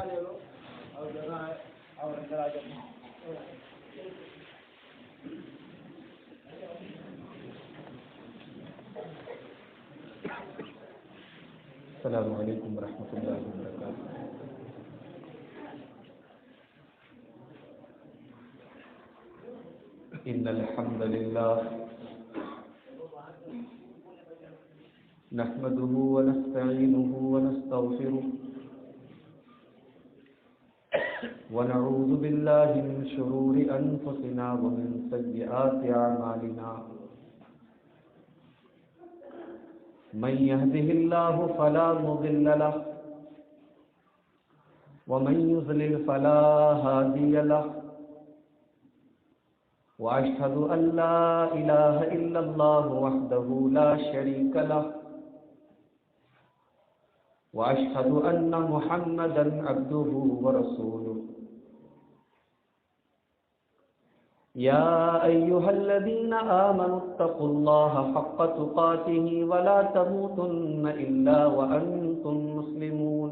السلام علیکم ورحمۃ اللہ وبرکاتہ۔ ان الحمد للہ نحمده ونستعینه ونستغفره ونعوذ باللہ من شرور انفسنا ومن سیئات اعمالنا، من يهده الله فلا مضل له ومن يضلل فلا هادي له، وأشهد أن لا إله إلا الله وحده لا شريك له، وأشهد أن محمدا عبده ورسوله۔ يا أيها الذين آمنوا اتقوا الله حق تقاته ولا تموتن إلا وأنتم مسلمون۔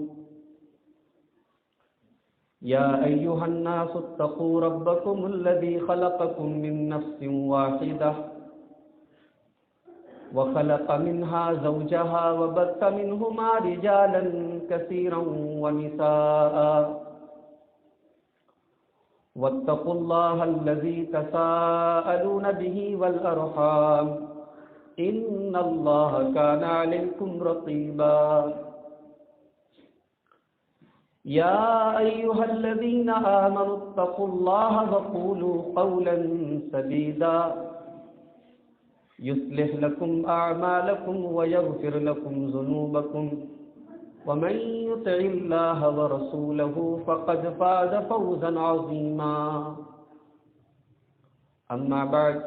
يا أيها الناس اتقوا ربكم الذي خلقكم من نفس واحدة وخلق منها زوجها وبث منهما رجالا كثيرا ونساء، واتقوا الله الذي تساءلون به والأرحام إن الله كان عليكم رقيبا۔ يا أيها الذين آمنوا اتقوا الله وقولوا قولا سديدا يصلح لكم أعمالكم ويغفر لكم ذنوبكم، ومن يطع الله ورسوله فقد فاز فوزا عظيما۔ أما بعد،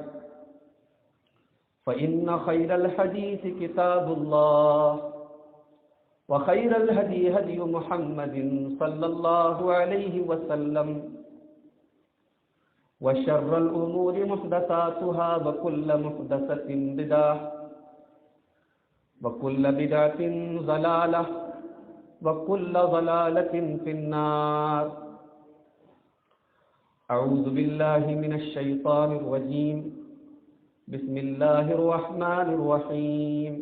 فإن خير الحديث كتاب الله، وخير الهدي هدي محمد صلى الله عليه وسلم، وشر الأمور محدثاتها، وكل محدثة بدعة، وكل بدعة ضلالة، وكل ضلالة في النار۔ أعوذ بالله من الشيطان الرجيم، بسم الله الرحمن الرحيم۔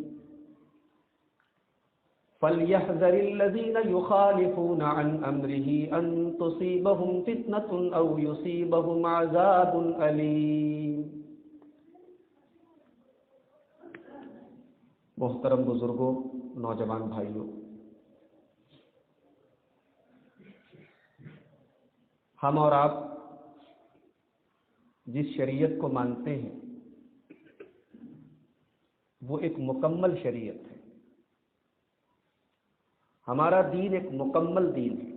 فليحذر الذين يخالفون عن أمره أن تصيبهم فتنة أو يصيبهم عذاب أليم۔ محترم بزرگوں، نوجوان بھائیوں، ہم اور آپ جس شریعت کو مانتے ہیں وہ ایک مکمل شریعت ہے۔ ہمارا دین ایک مکمل دین ہے،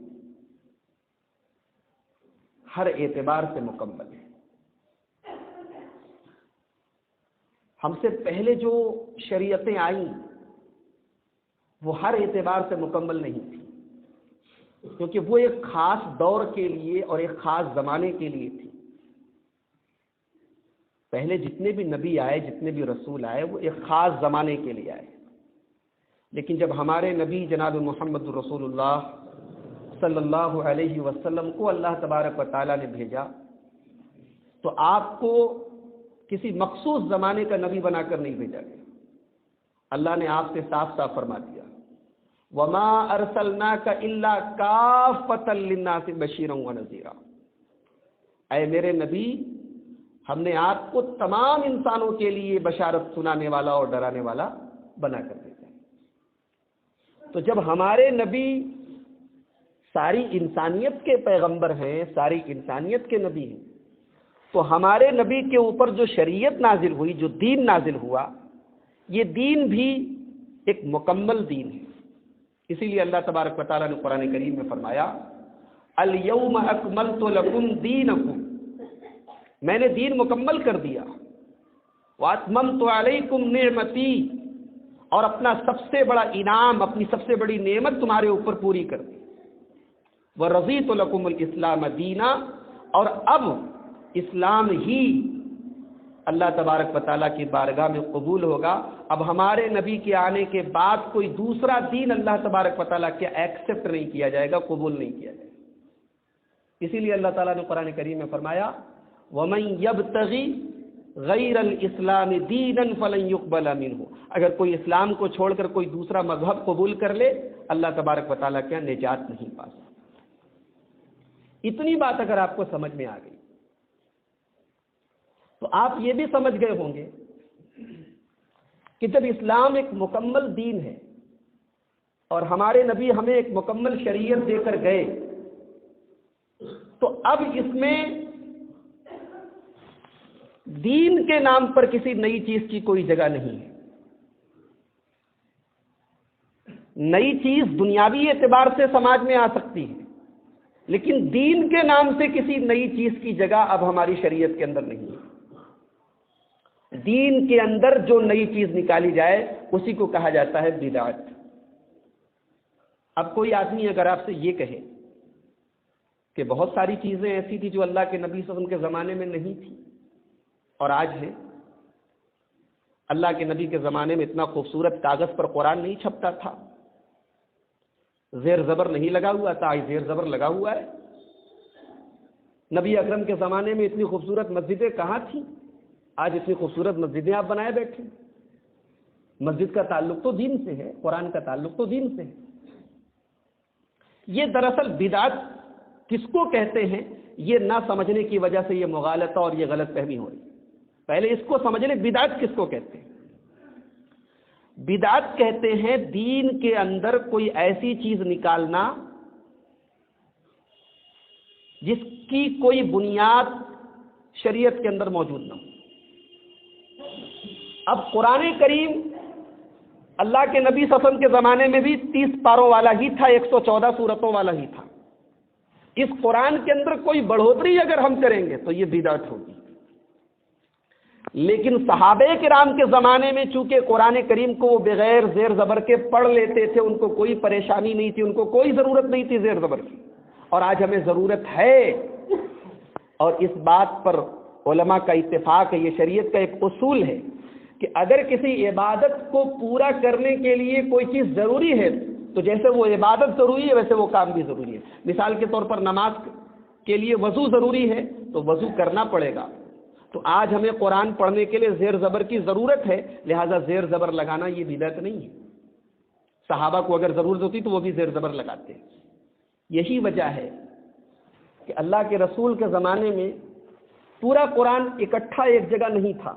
ہر اعتبار سے مکمل ہے۔ ہم سے پہلے جو شریعتیں آئیں وہ ہر اعتبار سے مکمل نہیں تھی، کیونکہ وہ ایک خاص دور کے لیے اور ایک خاص زمانے کے لیے تھی۔ پہلے جتنے بھی نبی آئے، جتنے بھی رسول آئے، وہ ایک خاص زمانے کے لیے آئے، لیکن جب ہمارے نبی جناب محمد رسول اللہ صلی اللہ علیہ وسلم کو اللہ تبارک و تعالیٰ نے بھیجا تو آپ کو کسی مخصوص زمانے کا نبی بنا کر نہیں بھیجا گیا۔ اللہ نے آپ سے صاف صاف فرما دیا، وَمَا أَرْسَلْنَاكَ إِلَّا كَافَّةً لِلنَّاسِ بَشِيرًا وَنَذِيرًا۔ اے میرے نبی، ہم نے آپ کو تمام انسانوں کے لیے بشارت سنانے والا اور ڈرانے والا بنا کر بھیجا۔ تو جب ہمارے نبی ساری انسانیت کے پیغمبر ہیں، ساری انسانیت کے نبی ہیں، تو ہمارے نبی کے اوپر جو شریعت نازل ہوئی، جو دین نازل ہوا، یہ دین بھی ایک مکمل دین ہے۔ اسی لیے اللہ تبارک و تعالیٰ نے قرآن کریم میں فرمایا، الَّيَوْمَ أَكْمَلْتُ لَكُمْ دِينَكُمْ، میں نے دین مکمل کر دیا، وَأَتْمَمْتُ عَلَيْكُمْ نِعْمَتِي، اور اپنا سب سے بڑا انعام، اپنی سب سے بڑی نعمت تمہارے اوپر پوری کر دی، وَرَضِيتُ لَكُمُ الْإِسْلَامَ دِينًا، اور اب اسلام ہی اللہ تبارک و تعالیٰ کی بارگاہ میں قبول ہوگا۔ اب ہمارے نبی کے آنے کے بعد کوئی دوسرا دین اللہ تبارک و تعالیٰ کے ایکسیپٹ نہیں کیا جائے گا، قبول نہیں کیا جائے گا۔ اسی لیے اللہ تعالیٰ نے قرآن کریم میں فرمایا وَمَن يَبْتَغِ غَيْرَ الْإِسْلَامِ دِينًا فَلَن يُقْبَلَ مِنْهُ، اگر کوئی اسلام کو چھوڑ کر کوئی دوسرا مذہب قبول کر لے اللہ تبارک و تعالیٰ کے نجات نہیں پا سکتا۔ اتنی بات اگر آپ کو سمجھ میں آ گئی تو آپ یہ بھی سمجھ گئے ہوں گے کہ جب اسلام ایک مکمل دین ہے اور ہمارے نبی ہمیں ایک مکمل شریعت دے کر گئے تو اب اس میں دین کے نام پر کسی نئی چیز کی کوئی جگہ نہیں ہے۔ نئی چیز دنیاوی اعتبار سے سماج میں آ سکتی ہے، لیکن دین کے نام سے کسی نئی چیز کی جگہ اب ہماری شریعت کے اندر نہیں ہے۔ دین کے اندر جو نئی چیز نکالی جائے اسی کو کہا جاتا ہے بدعت۔ اب کوئی آدمی اگر آپ سے یہ کہے کہ بہت ساری چیزیں ایسی تھی جو اللہ کے نبی صلی اللہ علیہ وسلم کے زمانے میں نہیں تھی اور آج ہے، اللہ کے نبی کے زمانے میں اتنا خوبصورت کاغذ پر قرآن نہیں چھپتا تھا، زیر زبر نہیں لگا ہوا تھا، آج زیر زبر لگا ہوا ہے۔ نبی اکرم کے زمانے میں اتنی خوبصورت مسجدیں کہاں تھیں، آج اتنی خوبصورت مسجدیں آپ بنائے بیٹھے۔ مسجد کا تعلق تو دین سے ہے، قرآن کا تعلق تو دین سے ہے۔ یہ دراصل بدعت کس کو کہتے ہیں یہ نہ سمجھنے کی وجہ سے یہ مغالطہ اور یہ غلط فہمی ہو رہی۔ پہلے اس کو سمجھ لیں بدعت کس کو کہتے ہیں۔ بدعت کہتے ہیں دین کے اندر کوئی ایسی چیز نکالنا جس کی کوئی بنیاد شریعت کے اندر موجود نہ ہو۔ اب قرآن کریم اللہ کے نبی صلی اللہ علیہ وسلم کے زمانے میں بھی 30 پاروں والا ہی تھا، 114 سورتوں والا ہی تھا۔ اس قرآن کے اندر کوئی بڑھوتری اگر ہم کریں گے تو یہ بدعت ہوگی۔ لیکن صحابہ کرام کے زمانے میں چونکہ قرآن کریم کو وہ بغیر زیر زبر کے پڑھ لیتے تھے، ان کو کوئی پریشانی نہیں تھی، ان کو کوئی ضرورت نہیں تھی زیر زبر کی، اور آج ہمیں ضرورت ہے۔ اور اس بات پر علماء کا اتفاق ہے، یہ شریعت کا ایک اصول ہے کہ اگر کسی عبادت کو پورا کرنے کے لیے کوئی چیز ضروری ہے تو جیسے وہ عبادت ضروری ہے ویسے وہ کام بھی ضروری ہے۔ مثال کے طور پر نماز کے لیے وضو ضروری ہے تو وضو کرنا پڑے گا۔ تو آج ہمیں قرآن پڑھنے کے لیے زیر زبر کی ضرورت ہے، لہذا زیر زبر لگانا یہ بدعت نہیں ہے۔ صحابہ کو اگر ضرورت ہوتی تو وہ بھی زیر زبر لگاتے۔ یہی وجہ ہے کہ اللہ کے رسول کے زمانے میں پورا قرآن اکٹھا ایک جگہ نہیں تھا،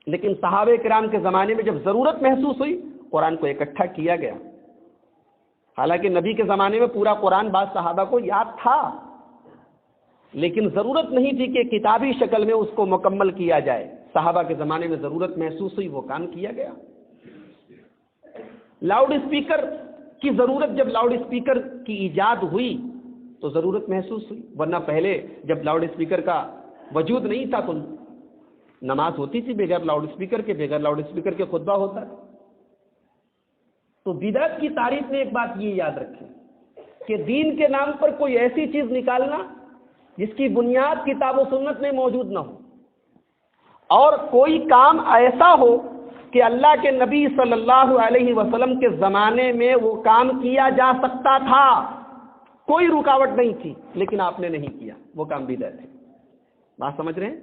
لیکن صحابہ کرام کے زمانے میں جب ضرورت محسوس ہوئی قرآن کو اکٹھا کیا گیا۔ حالانکہ نبی کے زمانے میں پورا قرآن بعض صحابہ کو یاد تھا، لیکن ضرورت نہیں تھی کہ کتابی شکل میں اس کو مکمل کیا جائے۔ صحابہ کے زمانے میں ضرورت محسوس ہوئی، وہ کام کیا گیا۔ لاؤڈ اسپیکر کی ضرورت، جب لاؤڈ اسپیکر کی ایجاد ہوئی تو ضرورت محسوس ہوئی، ورنہ پہلے جب لاؤڈ اسپیکر کا وجود نہیں تھا تو نماز ہوتی تھی بغیر لاؤڈ اسپیکر کے، بغیر لاؤڈ اسپیکر کے خطبہ ہوتا تھا۔ تو بدعت کی تعریف میں ایک بات یہ یاد رکھیں کہ دین کے نام پر کوئی ایسی چیز نکالنا جس کی بنیاد کتاب و سنت میں موجود نہ ہو، اور کوئی کام ایسا ہو کہ اللہ کے نبی صلی اللہ علیہ وسلم کے زمانے میں وہ کام کیا جا سکتا تھا، کوئی رکاوٹ نہیں تھی، لیکن آپ نے نہیں کیا، وہ کام بدعت ہے۔ بات سمجھ رہے ہیں؟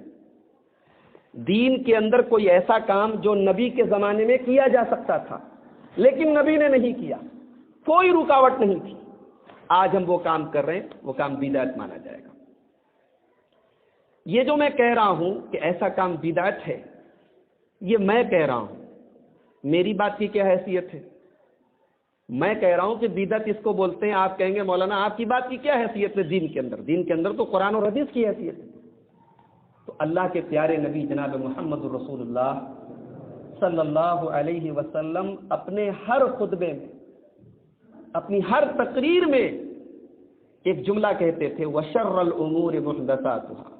دین کے اندر کوئی ایسا کام جو نبی کے زمانے میں کیا جا سکتا تھا لیکن نبی نے نہیں کیا، کوئی رکاوٹ نہیں تھی، آج ہم وہ کام کر رہے ہیں، وہ کام بدعت مانا جائے گا۔ یہ جو میں کہہ رہا ہوں کہ ایسا کام بدعت ہے، یہ میں کہہ رہا ہوں، میری بات کی کیا حیثیت ہے؟ میں کہہ رہا ہوں کہ بدعت اس کو بولتے ہیں، آپ کہیں گے مولانا آپ کی بات کی کیا حیثیت ہے دین کے اندر؟ دین کے اندر تو قرآن اور حدیث کی حیثیت ہے۔ تو اللہ کے پیارے نبی جناب محمد رسول اللہ صلی اللہ علیہ وسلم اپنے ہر خطبے میں، اپنی ہر تقریر میں ایک جملہ کہتے تھے، وَشَرَّ الْأُمُورِ مُحْدَثَاتُهَا،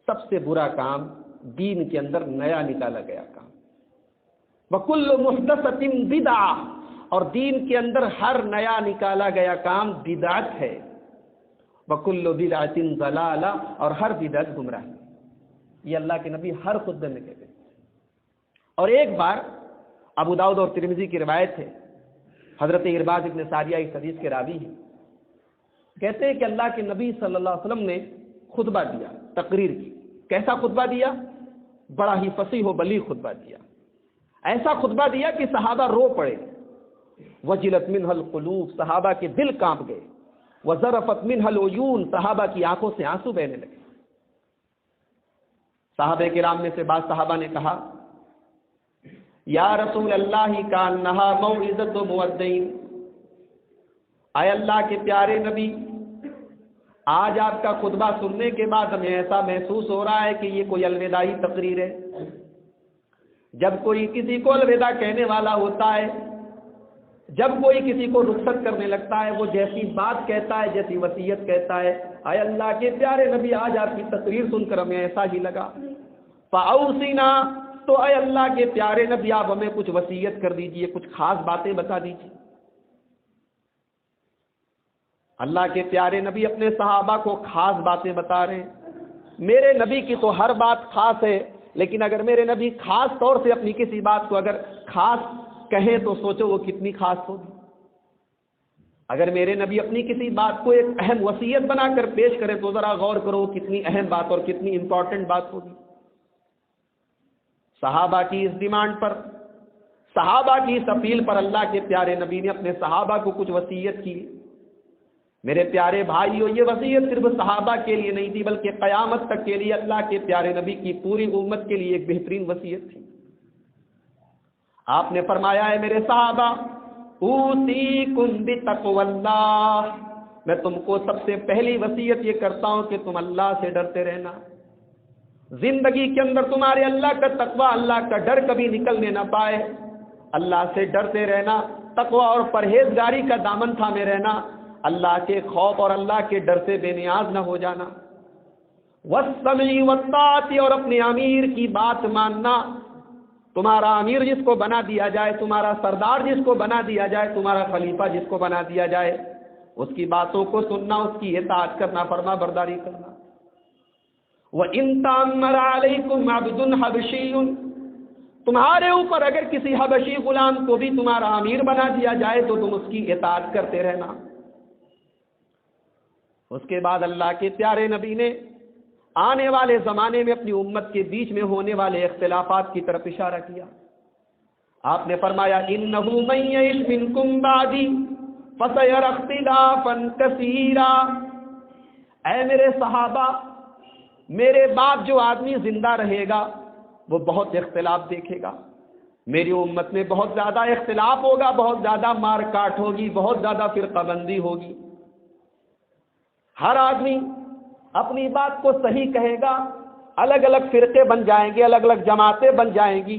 سب سے برا کام دین کے اندر نیا نکالا گیا کام، وَكُلُّ مُحْدَثَةٍ بِدْعَةٍ، اور دین کے اندر ہر نیا نکالا گیا کام بدعت ہے، وَكُلُّ بِدْعَةٍ ضَلَالَةٍ، اور ہر بدعت گمراہی۔ یہ اللہ کے نبی ہر خطبے میں کہتے تھے۔ اور ایک بار ابو داؤد اور ترمذی کی روایت ہے، حضرت ارباز ابن ساریہ اس حدیث کے راوی ہیں، کہتے ہیں کہ اللہ کے نبی صلی اللہ علیہ وسلم نے خطبہ دیا، تقریر کی۔ کیسا خطبہ دیا؟ بڑا ہی فصیح و بلیغ خطبہ دیا، ایسا خطبہ دیا کہ صحابہ رو پڑے، وجلت منہ القلوب، صحابہ کے دل کانپ گئے، وذرفت منہ العیون، صحابہ کی آنکھوں سے آنسو بہنے لگے۔ صحابہ کرام میں سے بعض صحابہ نے کہا یا رسول اللہ کانہا موعظۃ مودعین، اے اللہ کے پیارے نبی، آج آپ کا خطبہ سننے کے بعد ہمیں ایسا محسوس ہو رہا ہے کہ یہ کوئی الوداعی تقریر ہے۔ جب کوئی کسی کو الوداع کہنے والا ہوتا ہے، جب کوئی کسی کو رخصت کرنے لگتا ہے، وہ جیسی بات کہتا ہے، جیسی وصیت کہتا ہے، اے اللہ کے پیارے نبی آج آپ کی تقریر سن کر ہمیں ایسا ہی لگا۔ فاوصینا، تو اے اللہ کے پیارے نبی آپ ہمیں کچھ وصیت کر دیجئے، کچھ خاص باتیں بتا دیجئے۔ اللہ کے پیارے نبی اپنے صحابہ کو خاص باتیں بتا رہے ہیں۔ میرے نبی کی تو ہر بات خاص ہے، لیکن اگر میرے نبی خاص طور سے اپنی کسی بات کو اگر خاص کہیں تو سوچو وہ کتنی خاص ہوگی۔ اگر میرے نبی اپنی کسی بات کو ایک اہم وصیت بنا کر پیش کریں تو ذرا غور کرو وہ کتنی اہم بات اور کتنی امپورٹنٹ بات ہوگی۔ صحابہ کی اس ڈیمانڈ پر، صحابہ کی اس اپیل پر اللہ کے پیارے نبی نے اپنے صحابہ کو کچھ وصیت کی۔ میرے پیارے بھائیو، یہ وصیت صرف صحابہ کے لیے نہیں تھی بلکہ قیامت تک کے لیے اللہ کے پیارے نبی کی پوری امت کے لیے ایک بہترین وصیت تھی۔ آپ نے فرمایا ہے میرے صحابہ، اوصیکم بتقوی اللہ، میں تم کو سب سے پہلی وصیت یہ کرتا ہوں کہ تم اللہ سے ڈرتے رہنا۔ زندگی کے اندر تمہارے اللہ کا تقوی، اللہ کا ڈر کبھی نکلنے نہ پائے۔ اللہ سے ڈرتے رہنا، تقوی اور پرہیزگاری کا دامن تھامے رہنا، اللہ کے خوف اور اللہ کے ڈر سے بے نیاز نہ ہو جانا۔ والسمع والطاعۃ، اور اپنے امیر کی بات ماننا۔ تمہارا امیر جس کو بنا دیا جائے، تمہارا سردار جس کو بنا دیا جائے، تمہارا خلیفہ جس کو بنا دیا جائے، اس کی باتوں کو سننا، اس کی اطاعت کرنا، فرما برداری کرنا۔ وَإِن تَأَمَّرَ عَلَيْكُمْ عَبْدٌ حَبَشِيٌّ، تمہارے اوپر اگر کسی حبشی غلام کو بھی تمہارا امیر بنا دیا جائے تو تم اس کی اطاعت کرتے رہنا۔ اس کے بعد اللہ کے پیارے نبی نے آنے والے زمانے میں اپنی امت کے بیچ میں ہونے والے اختلافات کی طرف اشارہ کیا۔ آپ نے فرمایا انہ من یعش منکم بعدی فسیری اختلافا کثیرا، اے میرے صحابہ، میرے بعد جو آدمی زندہ رہے گا وہ بہت اختلاف دیکھے گا۔ میری امت میں بہت زیادہ اختلاف ہوگا، بہت زیادہ مار کاٹ ہوگی، بہت زیادہ فرقہ بندی ہوگی۔ ہر آدمی اپنی بات کو صحیح کہے گا، الگ الگ فرقے بن جائیں گے، الگ الگ جماعتیں بن جائیں گی۔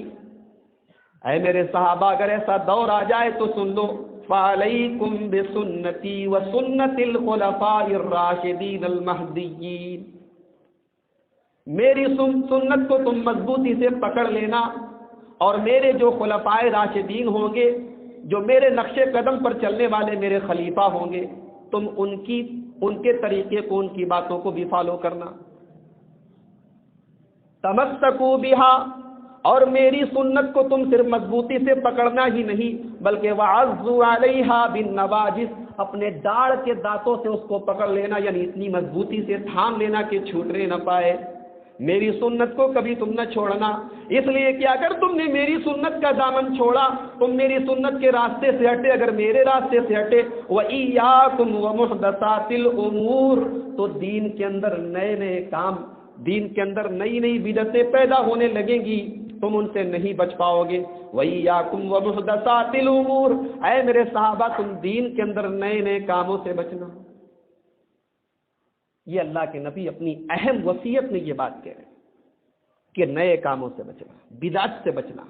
اے میرے صحابہ، اگر ایسا دور آ جائے تو سن لو، فَعَلَيْكُمْ بِسُنَّتِي وَسُنَّتِ الْخُلَفَاءِ الرَّاشِدِينَ الْمَهْدِيِّينَ، میری سنت کو تم مضبوطی سے پکڑ لینا، اور میرے جو خلفائے راشدین ہوں گے، جو میرے نقش قدم پر چلنے والے میرے خلیفہ ہوں گے، تم ان کے طریقے کو، ان کی باتوں کو بھی فالو کرنا۔ تمسکوا بہا، اور میری سنت کو تم صرف مضبوطی سے پکڑنا ہی نہیں بلکہ وعضوا علیہا بالنواجذ، اپنے داڑھ کے دانتوں سے اس کو پکڑ لینا، یعنی اتنی مضبوطی سے تھام لینا کہ چھوٹنے نہ پائے۔ میری سنت کو کبھی تم نہ چھوڑنا، اس لیے کہ اگر تم نے میری سنت کا دامن چھوڑا، تم میری سنت کے راستے سے ہٹے، اگر میرے راستے سے ہٹے، وَإِيَّاكُمْ وَمُحْدَثَاتِ الْأُمُورِ، تو دین کے اندر نئے نئے کام، دین کے اندر نئی نئی بدعتیں پیدا ہونے لگیں گی، تم ان سے نہیں بچ پاؤ گے۔ وَإِيَّاكُمْ وَمُحْدَثَاتِ الْأُمُورِ، اے میرے صحابہ، تم دین کے اندر نئے نئے کاموں سے بچنا۔ یہ اللہ کے نبی اپنی اہم وصیت میں یہ بات کہہ رہے ہیں کہ نئے کاموں سے بچنا، بدعت سے بچنا۔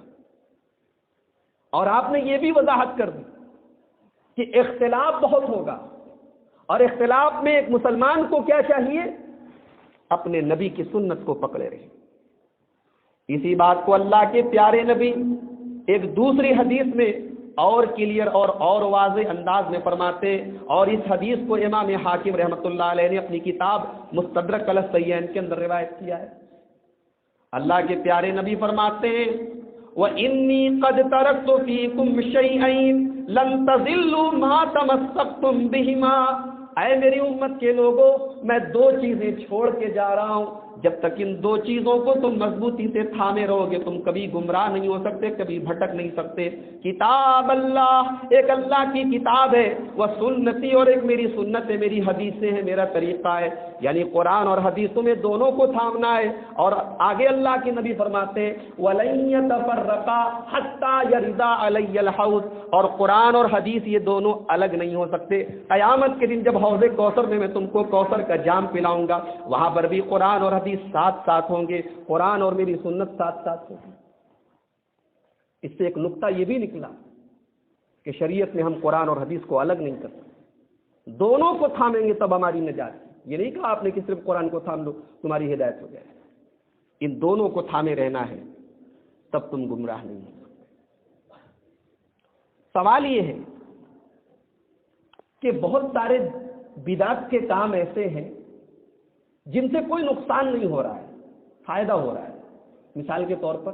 اور آپ نے یہ بھی وضاحت کر دی کہ اختلاف بہت ہوگا، اور اختلاف میں ایک مسلمان کو کیا چاہیے؟ اپنے نبی کی سنت کو پکڑے رہے۔ اسی بات کو اللہ کے پیارے نبی ایک دوسری حدیث میں اور کلیئر اور واضح انداز میں فرماتے، اور اس حدیث کو امام حاکم رحمۃ اللہ علیہ نے اپنی کتاب مستدرک علی الصحیحین کے اندر روایت کیا ہے۔ اللہ کے پیارے نبی فرماتے ہیں وَإِنِّي قَدْ تَرَكْتُ فِيكُمْ شَيْئَيْنِ لَن تَضِلُّوا مَا تَمَسَّكْتُم بِهِمَا، اے میری امت کے لوگوں، میں دو چیزیں چھوڑ کے جا رہا ہوں، جب تک ان دو چیزوں کو تم مضبوطی سے تھامے رہو گے تم کبھی گمراہ نہیں ہو سکتے، کبھی بھٹک نہیں سکتے۔ کتاب اللہ، ایک اللہ کی کتاب ہے، وہ سنتی، اور ایک میری سنت ہے، میری حدیثیں ہیں، میرا طریقہ ہے، یعنی قرآن اور حدیثوں میں دونوں کو تھامنا ہے۔ اور آگے اللہ کے نبی فرماتے ہیں وَلَن يَتَفَرَّقَا حَتَّى يَرِدَ عَلَيَّ الْحَوْض، اور قرآن اور حدیث یہ دونوں الگ نہیں ہو سکتے۔ قیامت کے دن جب حوض کوثر میں تم کو کوثر کا جام پلاؤں گا، وہاں پر بھی قرآن اور حدیث ساتھ ساتھ ہوں گے، قرآن اور میری سنت ساتھ ساتھ ہوگی۔ اس سے ایک نقطہ یہ بھی نکلا کہ شریعت میں ہم قرآن اور حدیث کو الگ نہیں کر سکتے، دونوں کو تھامیں گے تب ہماری نجات ہے۔ یہ نہیں کہا آپ نے کہ صرف قرآن کو تھام لو تمہاری ہدایت ہو جائے، ان دونوں کو تھامے رہنا ہے تب تم گمراہ نہیں ہو سکتے۔ سوال یہ ہے کہ بہت سارے بدعت کے کام ایسے ہیں جن سے کوئی نقصان نہیں ہو رہا ہے، فائدہ ہو رہا ہے۔ مثال کے طور پر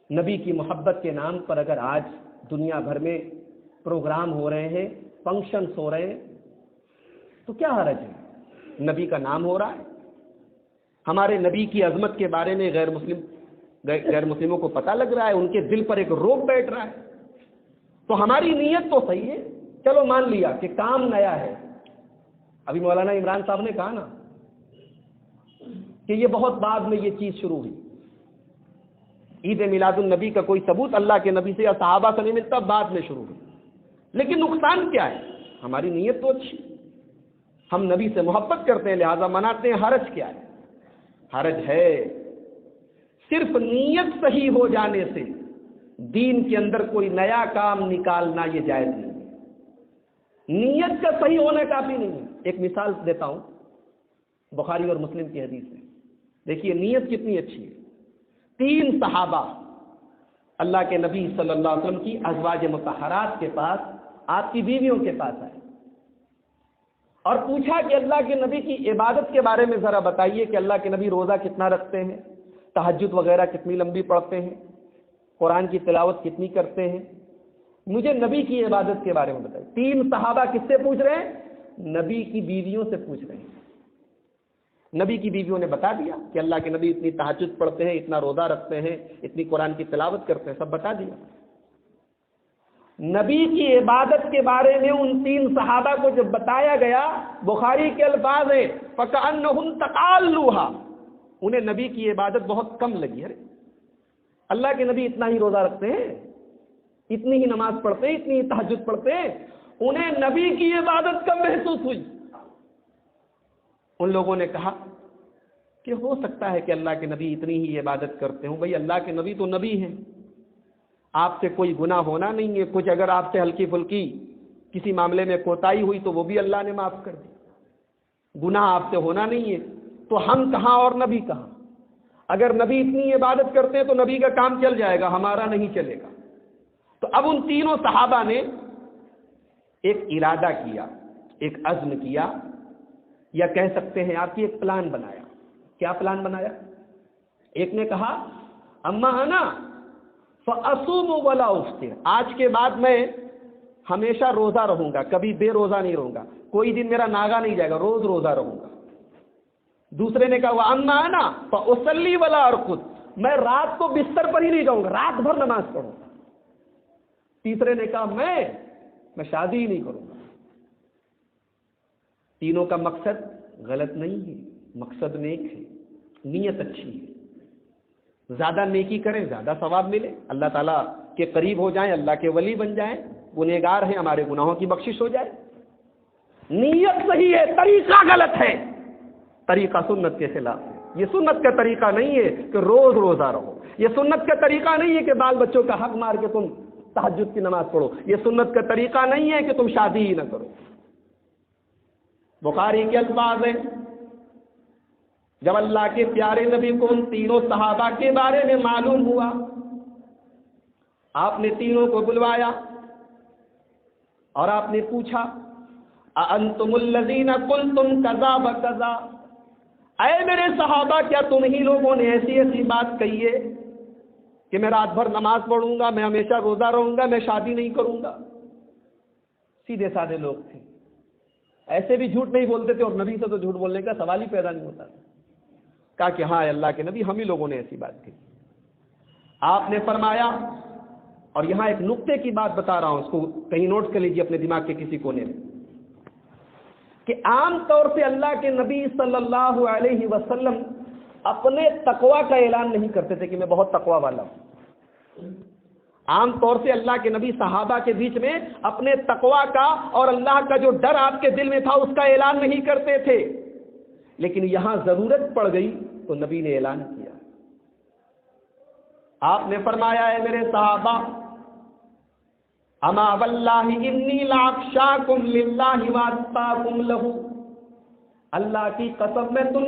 نبی کی محبت کے نام پر اگر آج دنیا بھر میں پروگرام ہو رہے ہیں، فنکشنز ہو رہے ہیں، تو کیا حرج ہے؟ نبی کا نام ہو رہا ہے، ہمارے نبی کی عظمت کے بارے میں غیر مسلموں کو پتہ لگ رہا ہے، ان کے دل پر ایک روب بیٹھ رہا ہے، تو ہماری نیت تو صحیح ہے، چلو مان لیا کہ کام نیا ہے۔ ابھی مولانا عمران صاحب نے کہا نا کہ یہ بہت بعد میں یہ چیز شروع ہوئی، عید میلاد النبی کا کوئی ثبوت اللہ کے نبی سے یا صحابہ سے نہیں ملتا، بعد میں شروع ہوئی۔ لیکن نقصان کیا ہے؟ ہماری نیت تو اچھی، ہم نبی سے محبت کرتے ہیں لہذا مناتے ہیں، حرج کیا ہے؟ حرج ہے صرف نیت صحیح ہو جانے سے دین کے اندر کوئی نیا کام نکالنا یہ جائز نہیں ہے، نیت کا صحیح ہونا کافی نہیں ہے۔ ایک مثال دیتا ہوں بخاری اور مسلم کی حدیث میں، دیکھیے نیت کتنی اچھی ہے۔ 3 صحابہ اللہ کے نبی صلی اللہ علیہ وسلم کی ازواج مطہرات کے پاس، آپ کی بیویوں کے پاس آئے اور پوچھا کہ اللہ کے نبی کی عبادت کے بارے میں ذرا بتائیے کہ اللہ کے نبی روزہ کتنا رکھتے ہیں، تہجد وغیرہ کتنی لمبی پڑھتے ہیں، قرآن کی تلاوت کتنی کرتے ہیں، مجھے نبی کی عبادت کے بارے میں بتائیے۔ 3 صحابہ کس سے پوچھ رہے ہیں؟ نبی کی بیویوں سے پوچھ رہے ہیں۔ نبی کی بیویوں نے بتا دیا کہ اللہ کے نبی اتنی تہجد پڑھتے ہیں، اتنا روزہ رکھتے ہیں، اتنی قرآن کی تلاوت کرتے ہیں، سب بتا دیا۔ نبی کی عبادت کے بارے میں ان 3 صحابہ کو جب بتایا گیا، بخاری کے الفاظ ہیں فَكَأَنَّهُمْ تَقَالُّوهَا، انہیں نبی کی عبادت بہت کم لگی۔ ارے اللہ کے نبی اتنا ہی روزہ رکھتے ہیں، اتنی ہی نماز پڑھتے ہیں، اتنی ہی تہجد پڑھتے ہیں، انہیں نبی کی عبادت کم محسوس ہوئی۔ ان لوگوں نے کہا کہ ہو سکتا ہے کہ اللہ کے نبی اتنی ہی عبادت کرتے ہوں، بھئی اللہ کے نبی تو نبی ہیں، آپ سے کوئی گناہ ہونا نہیں ہے، کچھ اگر آپ سے ہلکی پھلکی کسی معاملے میں کوتاہی ہوئی تو وہ بھی اللہ نے معاف کر دی، گناہ آپ سے ہونا نہیں ہے، تو ہم کہاں اور نبی کہاں؟ اگر نبی اتنی عبادت کرتے ہیں تو نبی کا کام چل جائے گا، ہمارا نہیں چلے گا۔ تو اب ان 3 صحابہ نے ایک ارادہ کیا، ایک عزم کیا، یا کہہ سکتے ہیں آپ کی ایک پلان بنایا۔ کیا پلان بنایا؟ ایک نے کہا اما انا فاصوم ولا افطر، آج کے بعد میں ہمیشہ روزہ رہوں گا، کبھی بے روزہ نہیں رہوں گا، کوئی دن میرا ناگا نہیں جائے گا، روز روزہ رہوں گا۔ دوسرے نے کہا واما انا فاصلی ولا ارقد، میں رات کو بستر پر ہی نہیں جاؤں گا، رات بھر نماز پڑھوں گا۔ تیسرے نے کہا میں شادی ہی نہیں کروں گا۔ تینوں کا مقصد غلط نہیں ہے، مقصد نیک ہے، نیت اچھی ہے، زیادہ نیکی کریں زیادہ ثواب ملے، اللہ تعالیٰ کے قریب ہو جائیں، اللہ کے ولی بن جائیں، گنہگار ہیں ہمارے گناہوں کی بخشش ہو جائے۔ نیت صحیح ہے، طریقہ غلط ہے، طریقہ سنت کے خلاف ہے۔ یہ سنت کا طریقہ نہیں ہے کہ روز روزہ رہو، یہ سنت کا طریقہ نہیں ہے کہ بال بچوں کا حق مار کے تم تہجد کی نماز پڑھو، یہ سنت کا طریقہ نہیں ہے کہ تم شادی ہی نہ کرو۔ بخاری کے الفاظ ہیں جب اللہ کے پیارے نبی کو ان 3 صحابہ کے بارے میں معلوم ہوا، آپ نے تینوں کو بلوایا اور آپ نے پوچھا اَأَنْتُمُ الَّذِينَ قُلْتُمْ كَذَا وَكَذَا، اے میرے صحابہ کیا تم ہی لوگوں نے ایسی ایسی بات کہی ہے کہ میں رات بھر نماز پڑھوں گا، میں ہمیشہ روزہ رہوں گا، میں شادی نہیں کروں گا؟ سیدھے سادے لوگ تھے، ایسے بھی جھوٹ نہیں بولتے تھے، اور نبی سے تو جھوٹ بولنے کا سوال ہی پیدا نہیں ہوتا تھا۔ کہا کہ ہاں اللہ کے نبی، ہم ہی لوگوں نے ایسی بات کی۔ آپ نے فرمایا، اور یہاں ایک نقطے کی بات بتا رہا ہوں، اس کو کہیں نوٹ کر لیجیے اپنے دماغ کے کسی کونے میں، کہ عام طور سے اللہ کے نبی صلی اللہ علیہ وسلم اپنے تقوی کا اعلان نہیں کرتے تھے کہ میں بہت تقوی والا ہوں۔ عام طور سے اللہ کے نبی صحابہ کے بیچ میں اپنے تقوی کا اور اللہ کا جو ڈر آپ کے دل میں تھا اس کا اعلان نہیں کرتے تھے، لیکن یہاں ضرورت پڑ گئی تو نبی نے اعلان کیا۔ آپ نے فرمایا ہے میرے صحابہ، اما واللہ انی لاخشاکم للہ واتقاکم لہ، اللہ کی قسم میں تم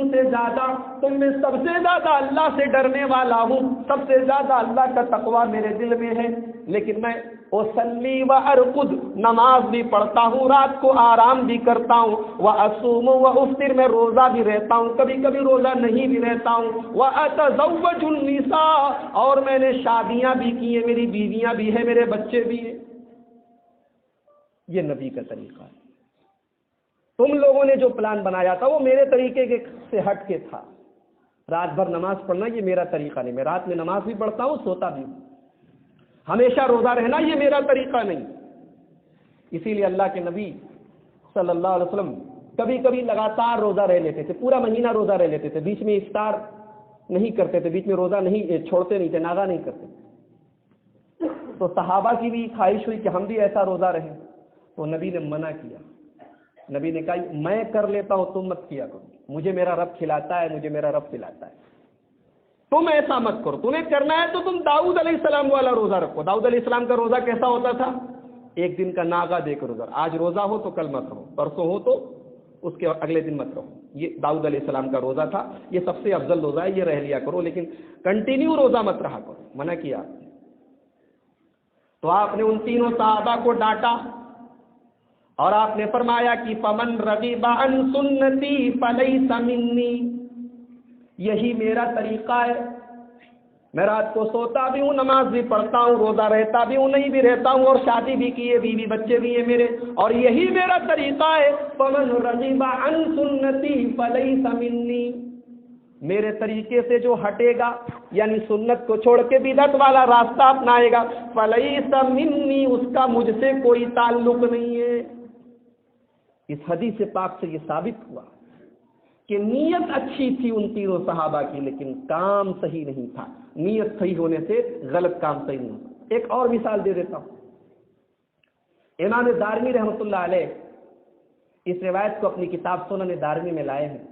میں سب سے زیادہ اللہ سے ڈرنے والا ہوں، سب سے زیادہ اللہ کا تقوی میرے دل میں ہے، لیکن میں اصلی و ارقد، نماز بھی پڑھتا ہوں، رات کو آرام بھی کرتا ہوں، واصوم و افطر، میں روزہ بھی رہتا ہوں، کبھی کبھی روزہ نہیں بھی رہتا ہوں، واتزوج النساء، اور میں نے شادیاں بھی کی ہیں، میری بیویاں بھی ہیں، میرے بچے بھی ہیں۔ یہ نبی کا طریقہ ہے۔ تم لوگوں نے جو پلان بنایا تھا وہ میرے طریقے سے ہٹ کے تھا۔ رات بھر نماز پڑھنا یہ میرا طریقہ نہیں، میں رات میں نماز بھی پڑھتا ہوں، سوتا بھی ہوں۔ ہمیشہ روزہ رہنا یہ میرا طریقہ نہیں۔ اسی لیے اللہ کے نبی صلی اللہ علیہ وسلم کبھی کبھی لگاتار روزہ رہ لیتے تھے، پورا مہینہ روزہ رہ لیتے تھے، بیچ میں افطار نہیں کرتے تھے، بیچ میں روزہ نہیں چھوڑتے نہیں تھے، ناغہ نہیں کرتے۔ تو صحابہ کی بھی خواہش ہوئی کہ ہم بھی ایسا روزہ رہیں، تو نبی نے منع کیا۔ نبی نے کہا میں کر لیتا ہوں، تم مت کیا کرو، مجھے میرا رب کھلاتا ہے، مجھے میرا رب پلاتا ہے، تم ایسا مت کرو، تمہیں کرنا ہے تو تم داؤد علیہ السلام والا روزہ رکھو۔ داؤد علیہ السلام کا روزہ کیسا ہوتا تھا؟ ایک دن کا ناغہ دے کر روزہ، آج روزہ ہو تو کل مت رہو، پرسوں ہو تو اس کے اگلے دن مت رہو۔ یہ داؤد علیہ السلام کا روزہ تھا، یہ سب سے افضل روزہ ہے، یہ رہ لیا کرو، لیکن کنٹینیو روزہ مت رہا کرو، منع کیا۔ تو آپ نے ان تینوں صحابہ کو ڈانٹا، اور آپ نے فرمایا کہ فمن رغب عن سنتی فلیس منی، یہی میرا طریقہ ہے، میں رات کو سوتا بھی ہوں، نماز بھی پڑھتا ہوں، روزہ رہتا بھی ہوں، نہیں بھی رہتا ہوں، اور شادی بھی کی ہے، بیوی بچے بھی ہیں میرے، اور یہی میرا طریقہ ہے۔ فمن رغب عن سنتی فلیس منی، میرے طریقے سے جو ہٹے گا، یعنی سنت کو چھوڑ کے بدعت والا راستہ اپنائے گا، فلیس منی، اس کا مجھ سے کوئی تعلق نہیں ہے۔ اس حدیث پاک سے یہ ثابت ہوا کہ نیت اچھی تھی ان تینوں صحابہ کی، لیکن کام صحیح نہیں تھا۔ نیت صحیح ہونے سے غلط کام صحیح نہیں ہوتا۔ ایک اور مثال دے دیتا ہوں، امام دارمی رحمۃ اللہ علیہ اس روایت کو اپنی کتاب سنن دارمی میں لائے ہیں۔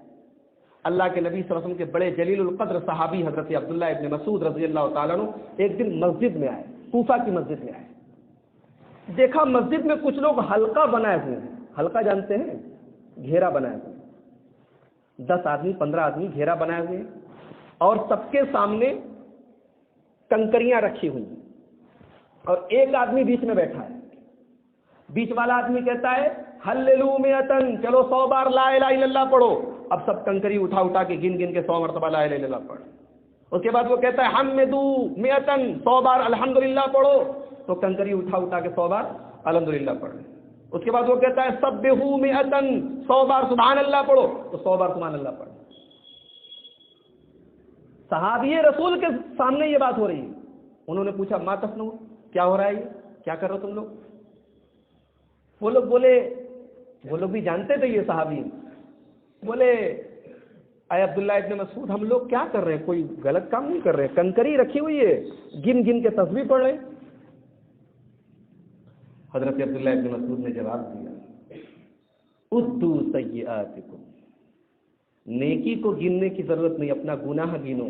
اللہ کے نبی صلی اللہ علیہ وسلم کے بڑے جلیل القدر صحابی حضرت عبداللہ ابن مسعود رضی اللہ تعالیٰ عنہ ایک دن مسجد میں آئے، کوفہ کی مسجد میں آئے، دیکھا مسجد میں کچھ لوگ حلقہ بنائے ہوئے ہیں، حلقہ جانتے ہیں، گھیرا بنائے ہوئے، 10 آدمی 15 آدمی گھیرا بنائے ہوئے، اور سب کے سامنے کنکریاں رکھی ہوئی ہیں، اور ایک آدمی بیچ میں بیٹھا ہے۔ بیچ والا آدمی کہتا ہے ہللو میتن، چلو 100 بار لا الہ الا اللہ پڑھو۔ اب سب کنکری اٹھا اٹھا کے گن گن کے 100 مرتبہ لا الہ الا اللہ پڑھ۔ اس کے بعد وہ کہتا ہے حمدو میتن، 100 بار الحمدللہ پڑھو، تو کنکری اٹھا اٹھا کے 100 بار الحمدللہ پڑھ۔ اس کے بعد وہ کہتا ہے سبحوا مئتن، 100 بار سبحان اللہ پڑھو، تو 100 بار سبحان اللہ پڑھ۔ صحابی رسول کے سامنے یہ بات ہو رہی ہے۔ انہوں نے پوچھا ما تصنعون، کیا ہو رہا ہے، یہ کیا کر رہے ہو تم لوگ؟ وہ لوگ بولے، وہ لوگ بھی جانتے تھے یہ صحابی، بولے اے عبداللہ ابن مسعود، ہم لوگ کیا کر رہے ہیں، کوئی غلط کام نہیں کر رہے، کنکری رکھی ہوئی ہے، گن گن کے تسبیح پڑھ رہے۔ حضرت عبداللہ ابن مسعود نے جواب دیا ادو سیئاتکم، نیکی کو گننے کی ضرورت نہیں، اپنا گناہ گنو،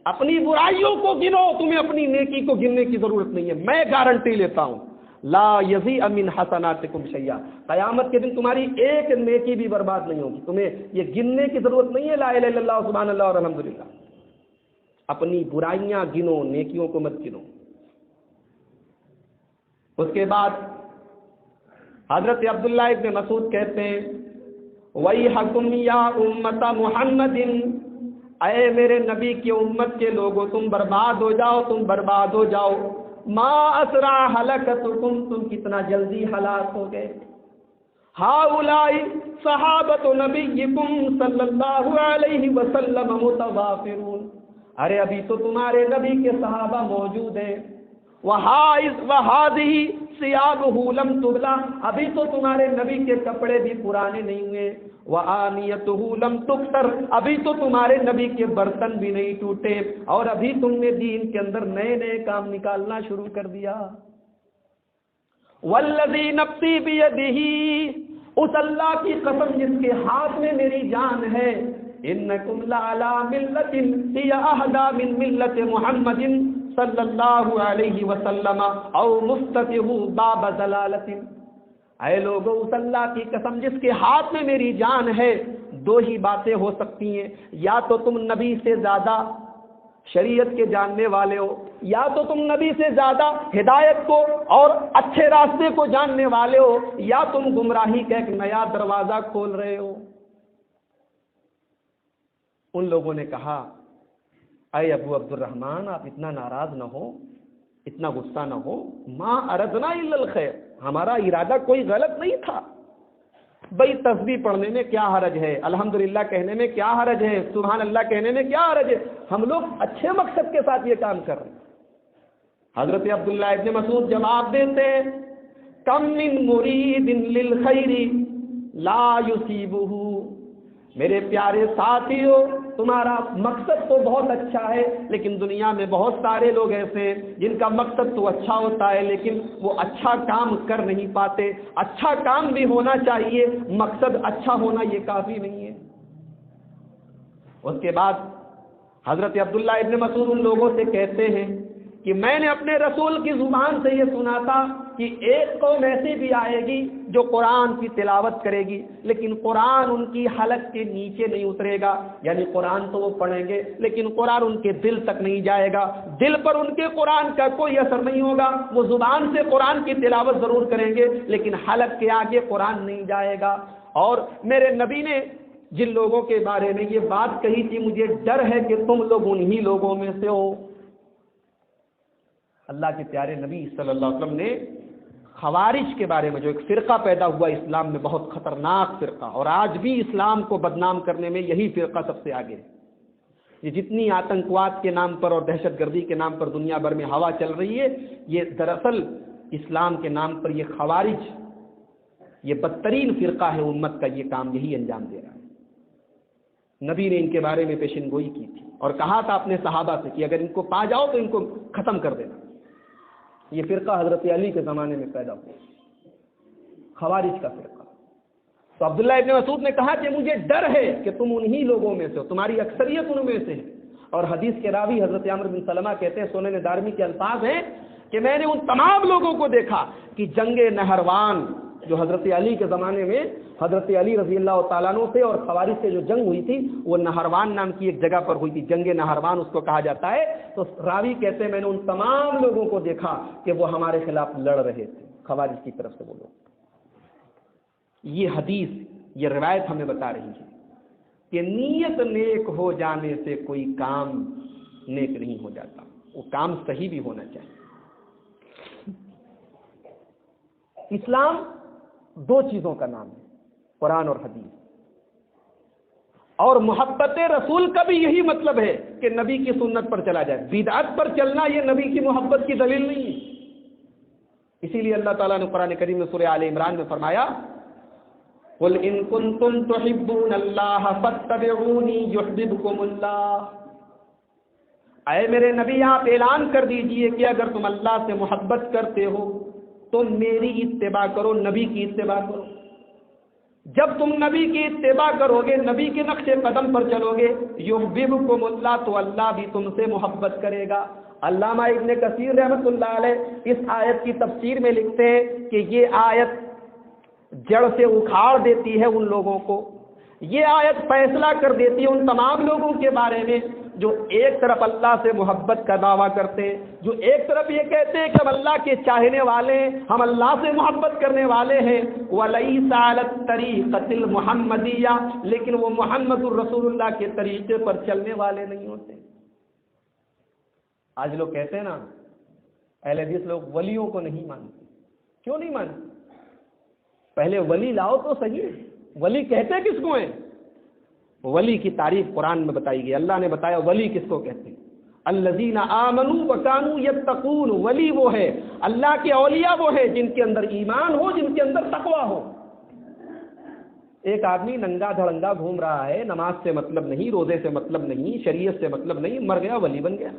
اپنی برائیوں کو گنو، تمہیں اپنی نیکی کو گننے کی ضرورت نہیں ہے۔ میں گارنٹی لیتا ہوں لا یضیع من حسناتکم شیئا، قیامت کے دن تمہاری ایک نیکی بھی برباد نہیں ہوگی، تمہیں یہ گننے کی ضرورت نہیں ہے لا الہ الا اللہ سبحان اللہ اور الحمدللہ، اپنی برائیاں گنو، نیکیوں کو مت گنو۔ اس کے بعد حضرت عبداللہ ابن مسعود کہتے ہیں وَيْحَكُمْ يَا أُمَّةَ مُحَمَّدٍ، اے میرے نبی کی امت کے لوگوں تم برباد ہو جاؤ، تم برباد ہو جاؤ، ما اسرع ہلاکتکم، تم کتنا جلدی ہلاک ہو گئے۔ ہؤلاء صحابۃ نبیکم صلی اللہ علیہ وسلم متوافرون، ارے ابھی تو تمہارے نبی کے صحابہ موجود ہیں، وہذہ ثیابہ لم تبلا، ابھی تو تمہارے نبی کے کپڑے بھی پرانے نہیں ہوئے، وآنیتہ لم تکسر، ابھی تو تمہارے نبی کے برتن بھی نہیں ٹوٹے، اور ابھی تم نے دین کے اندر نئے نئے کام نکالنا شروع کر دیا۔ والذی نفسی بیدہ، اس اللہ کی قسم جس کے ہاتھ میں میری جان ہے، انکم لعلی ملۃ ہی اہدی من ملۃ محمد صلی اللہ علیہ وسلم او مفتتح باب ضلالۃ، اے لوگو اس اللہ کی قسم جس کے ہاتھ میں میری جان ہے، دو ہی باتیں ہو سکتی ہیں، یا تو تم نبی سے زیادہ شریعت کے جاننے والے ہو، یا تو تم نبی سے زیادہ ہدایت کو اور اچھے راستے کو جاننے والے ہو، یا تم گمراہی کا ایک نیا دروازہ کھول رہے ہو۔ ان لوگوں نے کہا اے ابو عبد الرحمن، آپ اتنا ناراض نہ ہو، اتنا غصہ نہ ہو، ما اردنا الا الخیر، ہمارا ارادہ کوئی غلط نہیں تھا، بھائی تسبیح پڑھنے میں کیا حرج ہے، الحمدللہ کہنے میں کیا حرج ہے، سبحان اللہ کہنے میں کیا حرج ہے، ہم لوگ اچھے مقصد کے ساتھ یہ کام کر رہے ہیں۔ حضرت عبداللہ ابن مسعود جواب دیتے ہیں، کم من مرید للخیر لا یصیبہ، میرے پیارے ساتھیو تمہارا مقصد تو بہت اچھا ہے، لیکن دنیا میں بہت سارے لوگ ایسے ہیں جن کا مقصد تو اچھا ہوتا ہے لیکن وہ اچھا کام کر نہیں پاتے۔ اچھا کام بھی ہونا چاہیے، مقصد اچھا ہونا یہ کافی نہیں ہے۔ اس کے بعد حضرت عبداللہ ابن مسعود ان لوگوں سے کہتے ہیں کہ میں نے اپنے رسول کی زبان سے یہ سنا تھا کہ ایک قوم ایسی بھی آئے گی جو قرآن کی تلاوت کرے گی، لیکن قرآن ان کی حلق کے نیچے نہیں اترے گا، یعنی قرآن تو وہ پڑھیں گے لیکن قرآن ان کے دل تک نہیں جائے گا، دل پر ان کے قرآن کا کوئی اثر نہیں ہوگا، وہ زبان سے قرآن کی تلاوت ضرور کریں گے لیکن حلق کے آگے قرآن نہیں جائے گا۔ اور میرے نبی نے جن لوگوں کے بارے میں یہ بات کہی تھی، مجھے ڈر ہے کہ تم لوگ انہی لوگوں میں سے ہو۔ اللہ کے پیارے نبی صلی اللہ علیہ وسلم نے خوارج کے بارے میں، جو ایک فرقہ پیدا ہوا اسلام میں، بہت خطرناک فرقہ، اور آج بھی اسلام کو بدنام کرنے میں یہی فرقہ سب سے آگے ہے۔ یہ جتنی آتنکواد کے نام پر اور دہشت گردی کے نام پر دنیا بھر میں ہوا چل رہی ہے، یہ دراصل اسلام کے نام پر یہ خوارج، یہ بدترین فرقہ ہے امت کا، یہ کام یہی انجام دے رہا ہے۔ نبی نے ان کے بارے میں پیشن گوئی کی تھی اور کہا تھا اپنے صحابہ سے کہ اگر ان کو پا جاؤ تو ان کو ختم کر دینا۔ یہ فرقہ حضرت علی کے زمانے میں پیدا ہوا، خوارج کا فرقہ۔ تو عبداللہ ابن مسعود نے کہا کہ مجھے ڈر ہے کہ تم انہی لوگوں میں سے ہو، تمہاری اکثریت ان میں سے ہے۔ اور حدیث کے راوی حضرت عمرو بن سلمہ کہتے ہیں، سنن دارمی کے الفاظ ہیں کہ میں نے ان تمام لوگوں کو دیکھا کہ جنگ نہروان جو حضرت علی کے زمانے میں حضرت علی رضی اللہ تعالیٰ عنہ سے اور خوارج سے جو جنگ ہوئی تھی، وہ نہروان نام کی ایک جگہ پر ہوئی تھی، جنگ نہروان اس کو کہا جاتا ہے۔ تو راوی کہتے ہیں میں نے ان تمام لوگوں کو دیکھا کہ وہ ہمارے خلاف لڑ رہے تھے، خوارج کی طرف سے وہ لوگ۔ یہ حدیث، یہ روایت ہمیں بتا رہی ہے کہ نیت نیک ہو جانے سے کوئی کام نیک نہیں ہو جاتا، وہ کام صحیح بھی ہونا چاہیے۔ اسلام دو چیزوں کا نام ہے، قرآن اور حدیث، اور محبت رسول کا بھی یہی مطلب ہے کہ نبی کی سنت پر چلا جائے۔ بدعت پر چلنا یہ نبی کی محبت کی دلیل نہیں ہے۔ اسی لیے اللہ تعالیٰ نے قرآن کریم میں سورہ آل عمران میں فرمایا، قُلْ إِن كُنتُمْ تُحِبُّونَ اللَّهَ فَاتَّبِعُونِي يُحْبِبْكُمُ اللَّهُ، اے میرے نبی آپ اعلان کر دیجئے کہ اگر تم اللہ سے محبت کرتے ہو تو میری اتباع کرو، نبی کی اتباع کرو۔ جب تم نبی کی اتباع کرو گے، نبی کے نقش قدم پر چلو گے، یحببکم اللہ، تو اللہ بھی تم سے محبت کرے گا۔ علامہ ابن کثیر رحمۃ اللہ علیہ اس آیت کی تفسیر میں لکھتے ہیں کہ یہ آیت جڑ سے اکھاڑ دیتی ہے ان لوگوں کو، یہ آیت فیصلہ کر دیتی ہے ان تمام لوگوں کے بارے میں جو ایک طرف اللہ سے محبت کا دعویٰ کرتے ہیں، جو ایک طرف یہ کہتے ہیں کہ ہم اللہ کے چاہنے والے ہیں، ہم اللہ سے محبت کرنے والے ہیں، وَلَيْسَ عَلَى الطَّرِيقَةِ الْمُحَمَّدِيَّةِ، لیکن وہ محمد الرسول اللہ کے طریقے پر چلنے والے نہیں ہوتے۔ آج لوگ کہتے ہیں نا، اہل حدیث لوگ ولیوں کو نہیں مانتے۔ کیوں نہیں مانتے؟ پہلے ولی لاؤ تو صحیح، ولی کہتے کس کو ہیں؟ ولی کی تعریف قرآن میں بتائی گئی، اللہ نے بتایا ولی کس کو کہتے ہیں۔ الذین آمنوا وکانوا یتقون، ولی وہ ہے، اللہ کے اولیاء وہ ہے جن کے اندر ایمان ہو، جن کے اندر تقوی ہو۔ ایک آدمی ننگا دھڑنگا گھوم رہا ہے، نماز سے مطلب نہیں، روزے سے مطلب نہیں، شریعت سے مطلب نہیں، مر گیا ولی بن گیا۔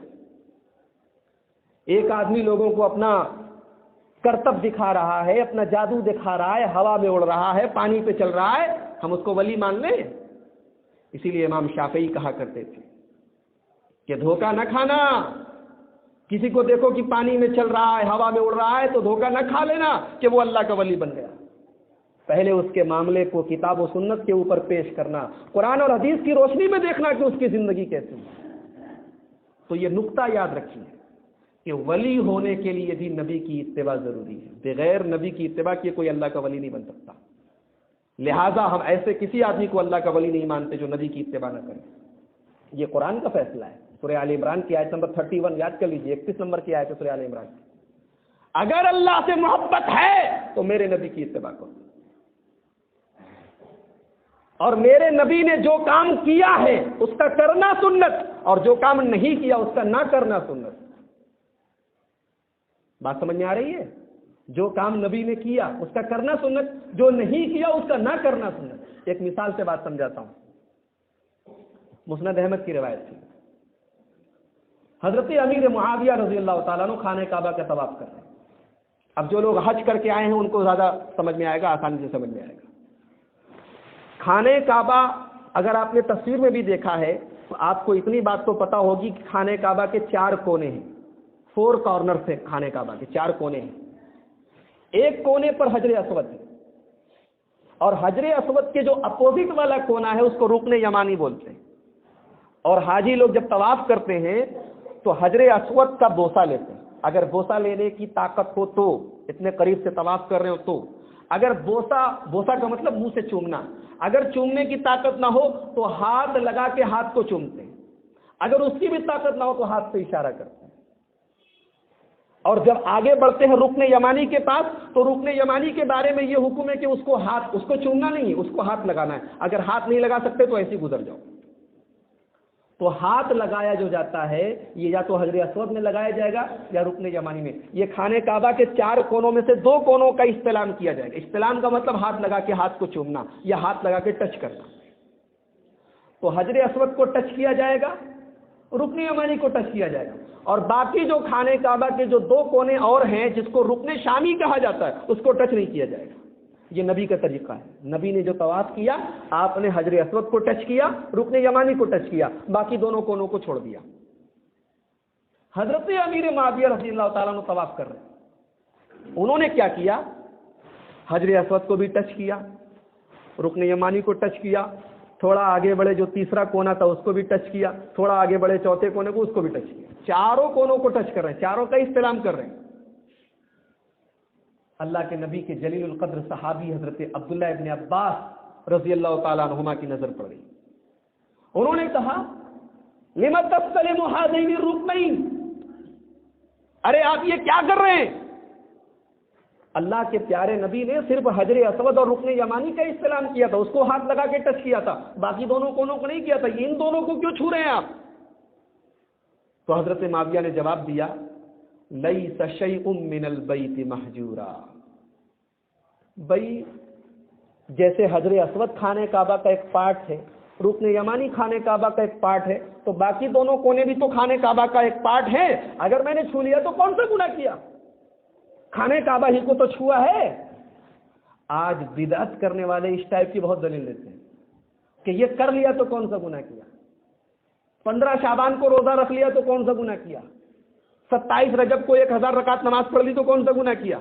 ایک آدمی لوگوں کو اپنا کرتب دکھا رہا ہے، اپنا جادو دکھا رہا ہے، ہوا میں اڑ رہا ہے، پانی پہ چل رہا ہے، ہم اس کو ولی مان لیں؟ اسی لیے امام شافعی کہا کرتے تھے کہ دھوکہ نہ کھانا، کسی کو دیکھو کہ پانی میں چل رہا ہے، ہوا میں اڑ رہا ہے تو دھوکہ نہ کھا لینا کہ وہ اللہ کا ولی بن گیا۔ پہلے اس کے معاملے کو کتاب و سنت کے اوپر پیش کرنا، قرآن اور حدیث کی روشنی میں دیکھنا کہ اس کی زندگی کیسی ہے۔ تو یہ نقطہ یاد رکھیے کہ ولی ہونے کے لیے بھی نبی کی اتباع ضروری ہے، بغیر نبی کی اتباع کیے کوئی اللہ کا ولی نہیں بن سکتا۔ لہٰذا ہم ایسے کسی آدمی کو اللہ کا ولی نہیں مانتے جو نبی کی اتباع نہ کرے۔ یہ قرآن کا فیصلہ ہے۔ سورہ آل عمران کی آیت نمبر 31 یاد کر لیجیے، 31 نمبر کی آیت ہے سورہ آل عمران کی۔ اگر اللہ سے محبت ہے تو میرے نبی کی اتباع کرو، اور میرے نبی نے جو کام کیا ہے اس کا کرنا سنت، اور جو کام نہیں کیا اس کا نہ کرنا سنت۔ بات سمجھ میں آ رہی ہے؟ جو کام نبی نے کیا اس کا کرنا سنت، جو نہیں کیا اس کا نہ کرنا سنت۔ ایک مثال سے بات سمجھاتا ہوں، مسند احمد کی روایت تھی، حضرت امیر معاویہ رضی اللہ تعالیٰ عنہ خانہ کعبہ کا طواف کر رہے ہیں۔ اب جو لوگ حج کر کے آئے ہیں ان کو زیادہ سمجھ میں آئے گا، آسانی سے سمجھ میں آئے گا۔ خانہ کعبہ اگر آپ نے تصویر میں بھی دیکھا ہے تو آپ کو اتنی بات تو پتہ ہوگی کہ خانہ کعبہ کے 4 کونے ہیں، 4 کارنر سے خانہ کعبہ کے 4 کونے ہیں۔ ایک کونے پر حجر اسود ہے، اور حجر اسود کے جو اپوزٹ والا کونا ہے اس کو رکن یمانی بولتے ہیں۔ اور حاجی لوگ جب طواف کرتے ہیں تو حجر اسود کا بوسہ لیتے ہیں، اگر بوسہ لینے کی طاقت ہو تو، اتنے قریب سے طواف کر رہے ہو تو۔ اگر بوسہ کا مطلب منہ سے چومنا، اگر چومنے کی طاقت نہ ہو تو ہاتھ لگا کے ہاتھ کو چومتے ہیں، اگر اس کی بھی طاقت نہ ہو تو ہاتھ سے اشارہ کرتے ہیں۔ اور جب آگے بڑھتے ہیں رکن یمانی کے پاس تو رکن یمانی کے بارے میں یہ حکم ہے کہ اس کو چومنا نہیں، اس کو ہاتھ لگانا ہے، اگر ہاتھ نہیں لگا سکتے تو ایسے ہی گزر جاؤ۔ تو ہاتھ لگایا جو جاتا ہے یہ یا تو حجر اسود میں لگایا جائے گا یا رکن یمانی میں۔ یہ خانہ کعبہ کے 4 کونوں میں سے 2 کونوں کا استلام کیا جائے گا۔ استلام کا مطلب ہاتھ لگا کے ہاتھ کو چومنا یا ہاتھ لگا کے ٹچ کرنا۔ تو حجر اسود کو ٹچ کیا جائے گا، رکن یمانی کو ٹچ کیا جائے گا، اور باقی جو خانہ کعبہ کے جو 2 کونے اور ہیں جس کو رکن شامی کہا جاتا ہے اس کو ٹچ نہیں کیا جائے گا۔ یہ نبی کا طریقہ ہے۔ نبی نے جو طواف کیا آپ نے حجر اسود کو ٹچ کیا، رکن یمانی کو ٹچ کیا، باقی دونوں کونوں کو چھوڑ دیا۔ حضرت امیر معاویہ رضی اللہ تعالیٰ عنہ طواف کر رہے ہیں، انہوں نے کیا کیا؟ حجر اسود کو بھی ٹچ کیا، رکن یمانی کو ٹچ کیا، تھوڑا آگے بڑھے جو تیسرا کونا تھا اس کو بھی ٹچ کیا، تھوڑا آگے بڑھے چوتھے کونے کو اس کو بھی ٹچ کیا۔ 4 کونوں کو ٹچ کر رہے ہیں، 4 کا استلام کر رہے ہیں۔ اللہ کے نبی کے جلیل القدر صحابی حضرت عبداللہ ابن عباس رضی اللہ تعالیٰ عنہما کی نظر پڑ گئی۔ انہوں نے کہا لم تستلم هذين الركنين، ارے آپ یہ کیا کر رہے ہیں؟ اللہ کے پیارے نبی نے صرف حجر اسود اور رکن یمانی کا استلام کیا تھا، اس کو ہاتھ لگا کے ٹچ کیا تھا، باقی دونوں کونوں کو نہیں کیا تھا، ان دونوں کو کیوں چھو رہے ہیں آپ؟ تو حضرت معاویہ نے جواب دیا لیس شیء من البیت محجورا، بھائی جیسے حجر اسود خانہ کعبہ کا ایک پارٹ ہے، رکن یمانی خانہ کعبہ کا ایک پارٹ ہے، تو باقی دونوں کونے بھی تو خانہ کعبہ کا ایک پارٹ ہے، اگر میں نے چھو لیا تو کون سا گناہ کیا؟ خانہ کعبہ ہی کو تو چھوا ہے۔ آج بدعت کرنے والے اس ٹائپ کی بہت دلیل دیتے ہیں کہ یہ کر لیا تو کون سا گناہ کیا، 15 شعبان کو روزہ رکھ لیا تو کون سا گناہ کیا، 27 رجب کو 1000 رکعت نماز پڑھ لی تو کون سا گناہ کیا،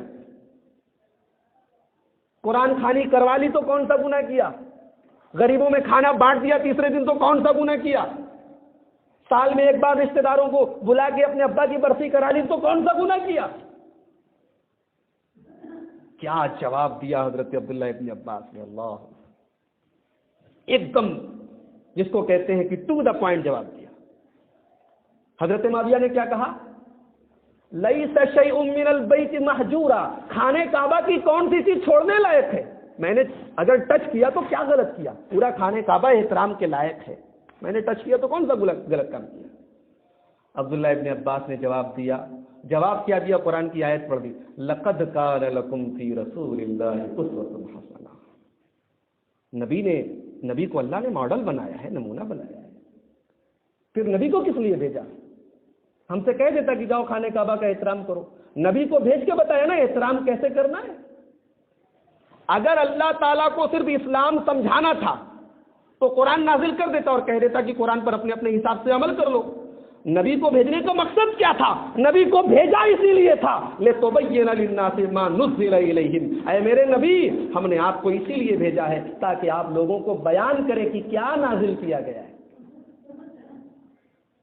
قرآن خوانی کروا لی تو کون سا گناہ کیا، غریبوں میں کھانا بانٹ دیا تیسرے دن تو کون سا گناہ کیا، سال میں ایک بار رشتہ داروں کو بلا کے اپنے ابا کی برسی کرا لی تو کون سا گناہ کیا؟ کیا جواب دیا حضرت عبداللہ ابن عباس نے، اللہ، ایک دم جس کو کہتے ہیں کہ ٹو دا پوائنٹ جواب دیا۔ حضرت معاویہ نے کیا کہا؟ لیس شیء من البیت محجورا، خانے کعبہ کی کون سی چیز چھوڑنے لائق ہے؟ میں نے اگر ٹچ کیا تو کیا غلط کیا؟ پورا خانے کعبہ احترام کے لائق ہے، میں نے ٹچ کیا تو کون سا غلط کام کیا؟ عبداللہ ابن عباس نے جواب دیا، جواب کیا دیا؟ قرآن کی آیت پڑھ دی، لقد کان لکم فی رسول اللہ اسوۃ حسنہ۔ نبی کو اللہ نے ماڈل بنایا ہے، نمونہ بنایا ہے، پھر نبی کو کس لیے بھیجا؟ ہم سے کہہ دیتا کہ جاؤ خانے کعبہ کا احترام کرو، نبی کو بھیج کے بتایا نا احترام کیسے کرنا ہے۔ اگر اللہ تعالیٰ کو صرف اسلام سمجھانا تھا تو قرآن نازل کر دیتا اور کہہ دیتا کہ قرآن پر اپنے اپنے حساب سے عمل کر لو۔ نبی کو بھیجنے کا مقصد کیا تھا؟ نبی کو بھیجا اسی لیے تھا، لِتُبَيِّنَ لِلنَّاسِ مَا نُزِّلَ إِلَيْهِمْ، اے میرے نبی ہم نے آپ کو اسی لیے بھیجا ہے تاکہ آپ لوگوں کو بیان کرے کہ کیا نازل کیا گیا ہے۔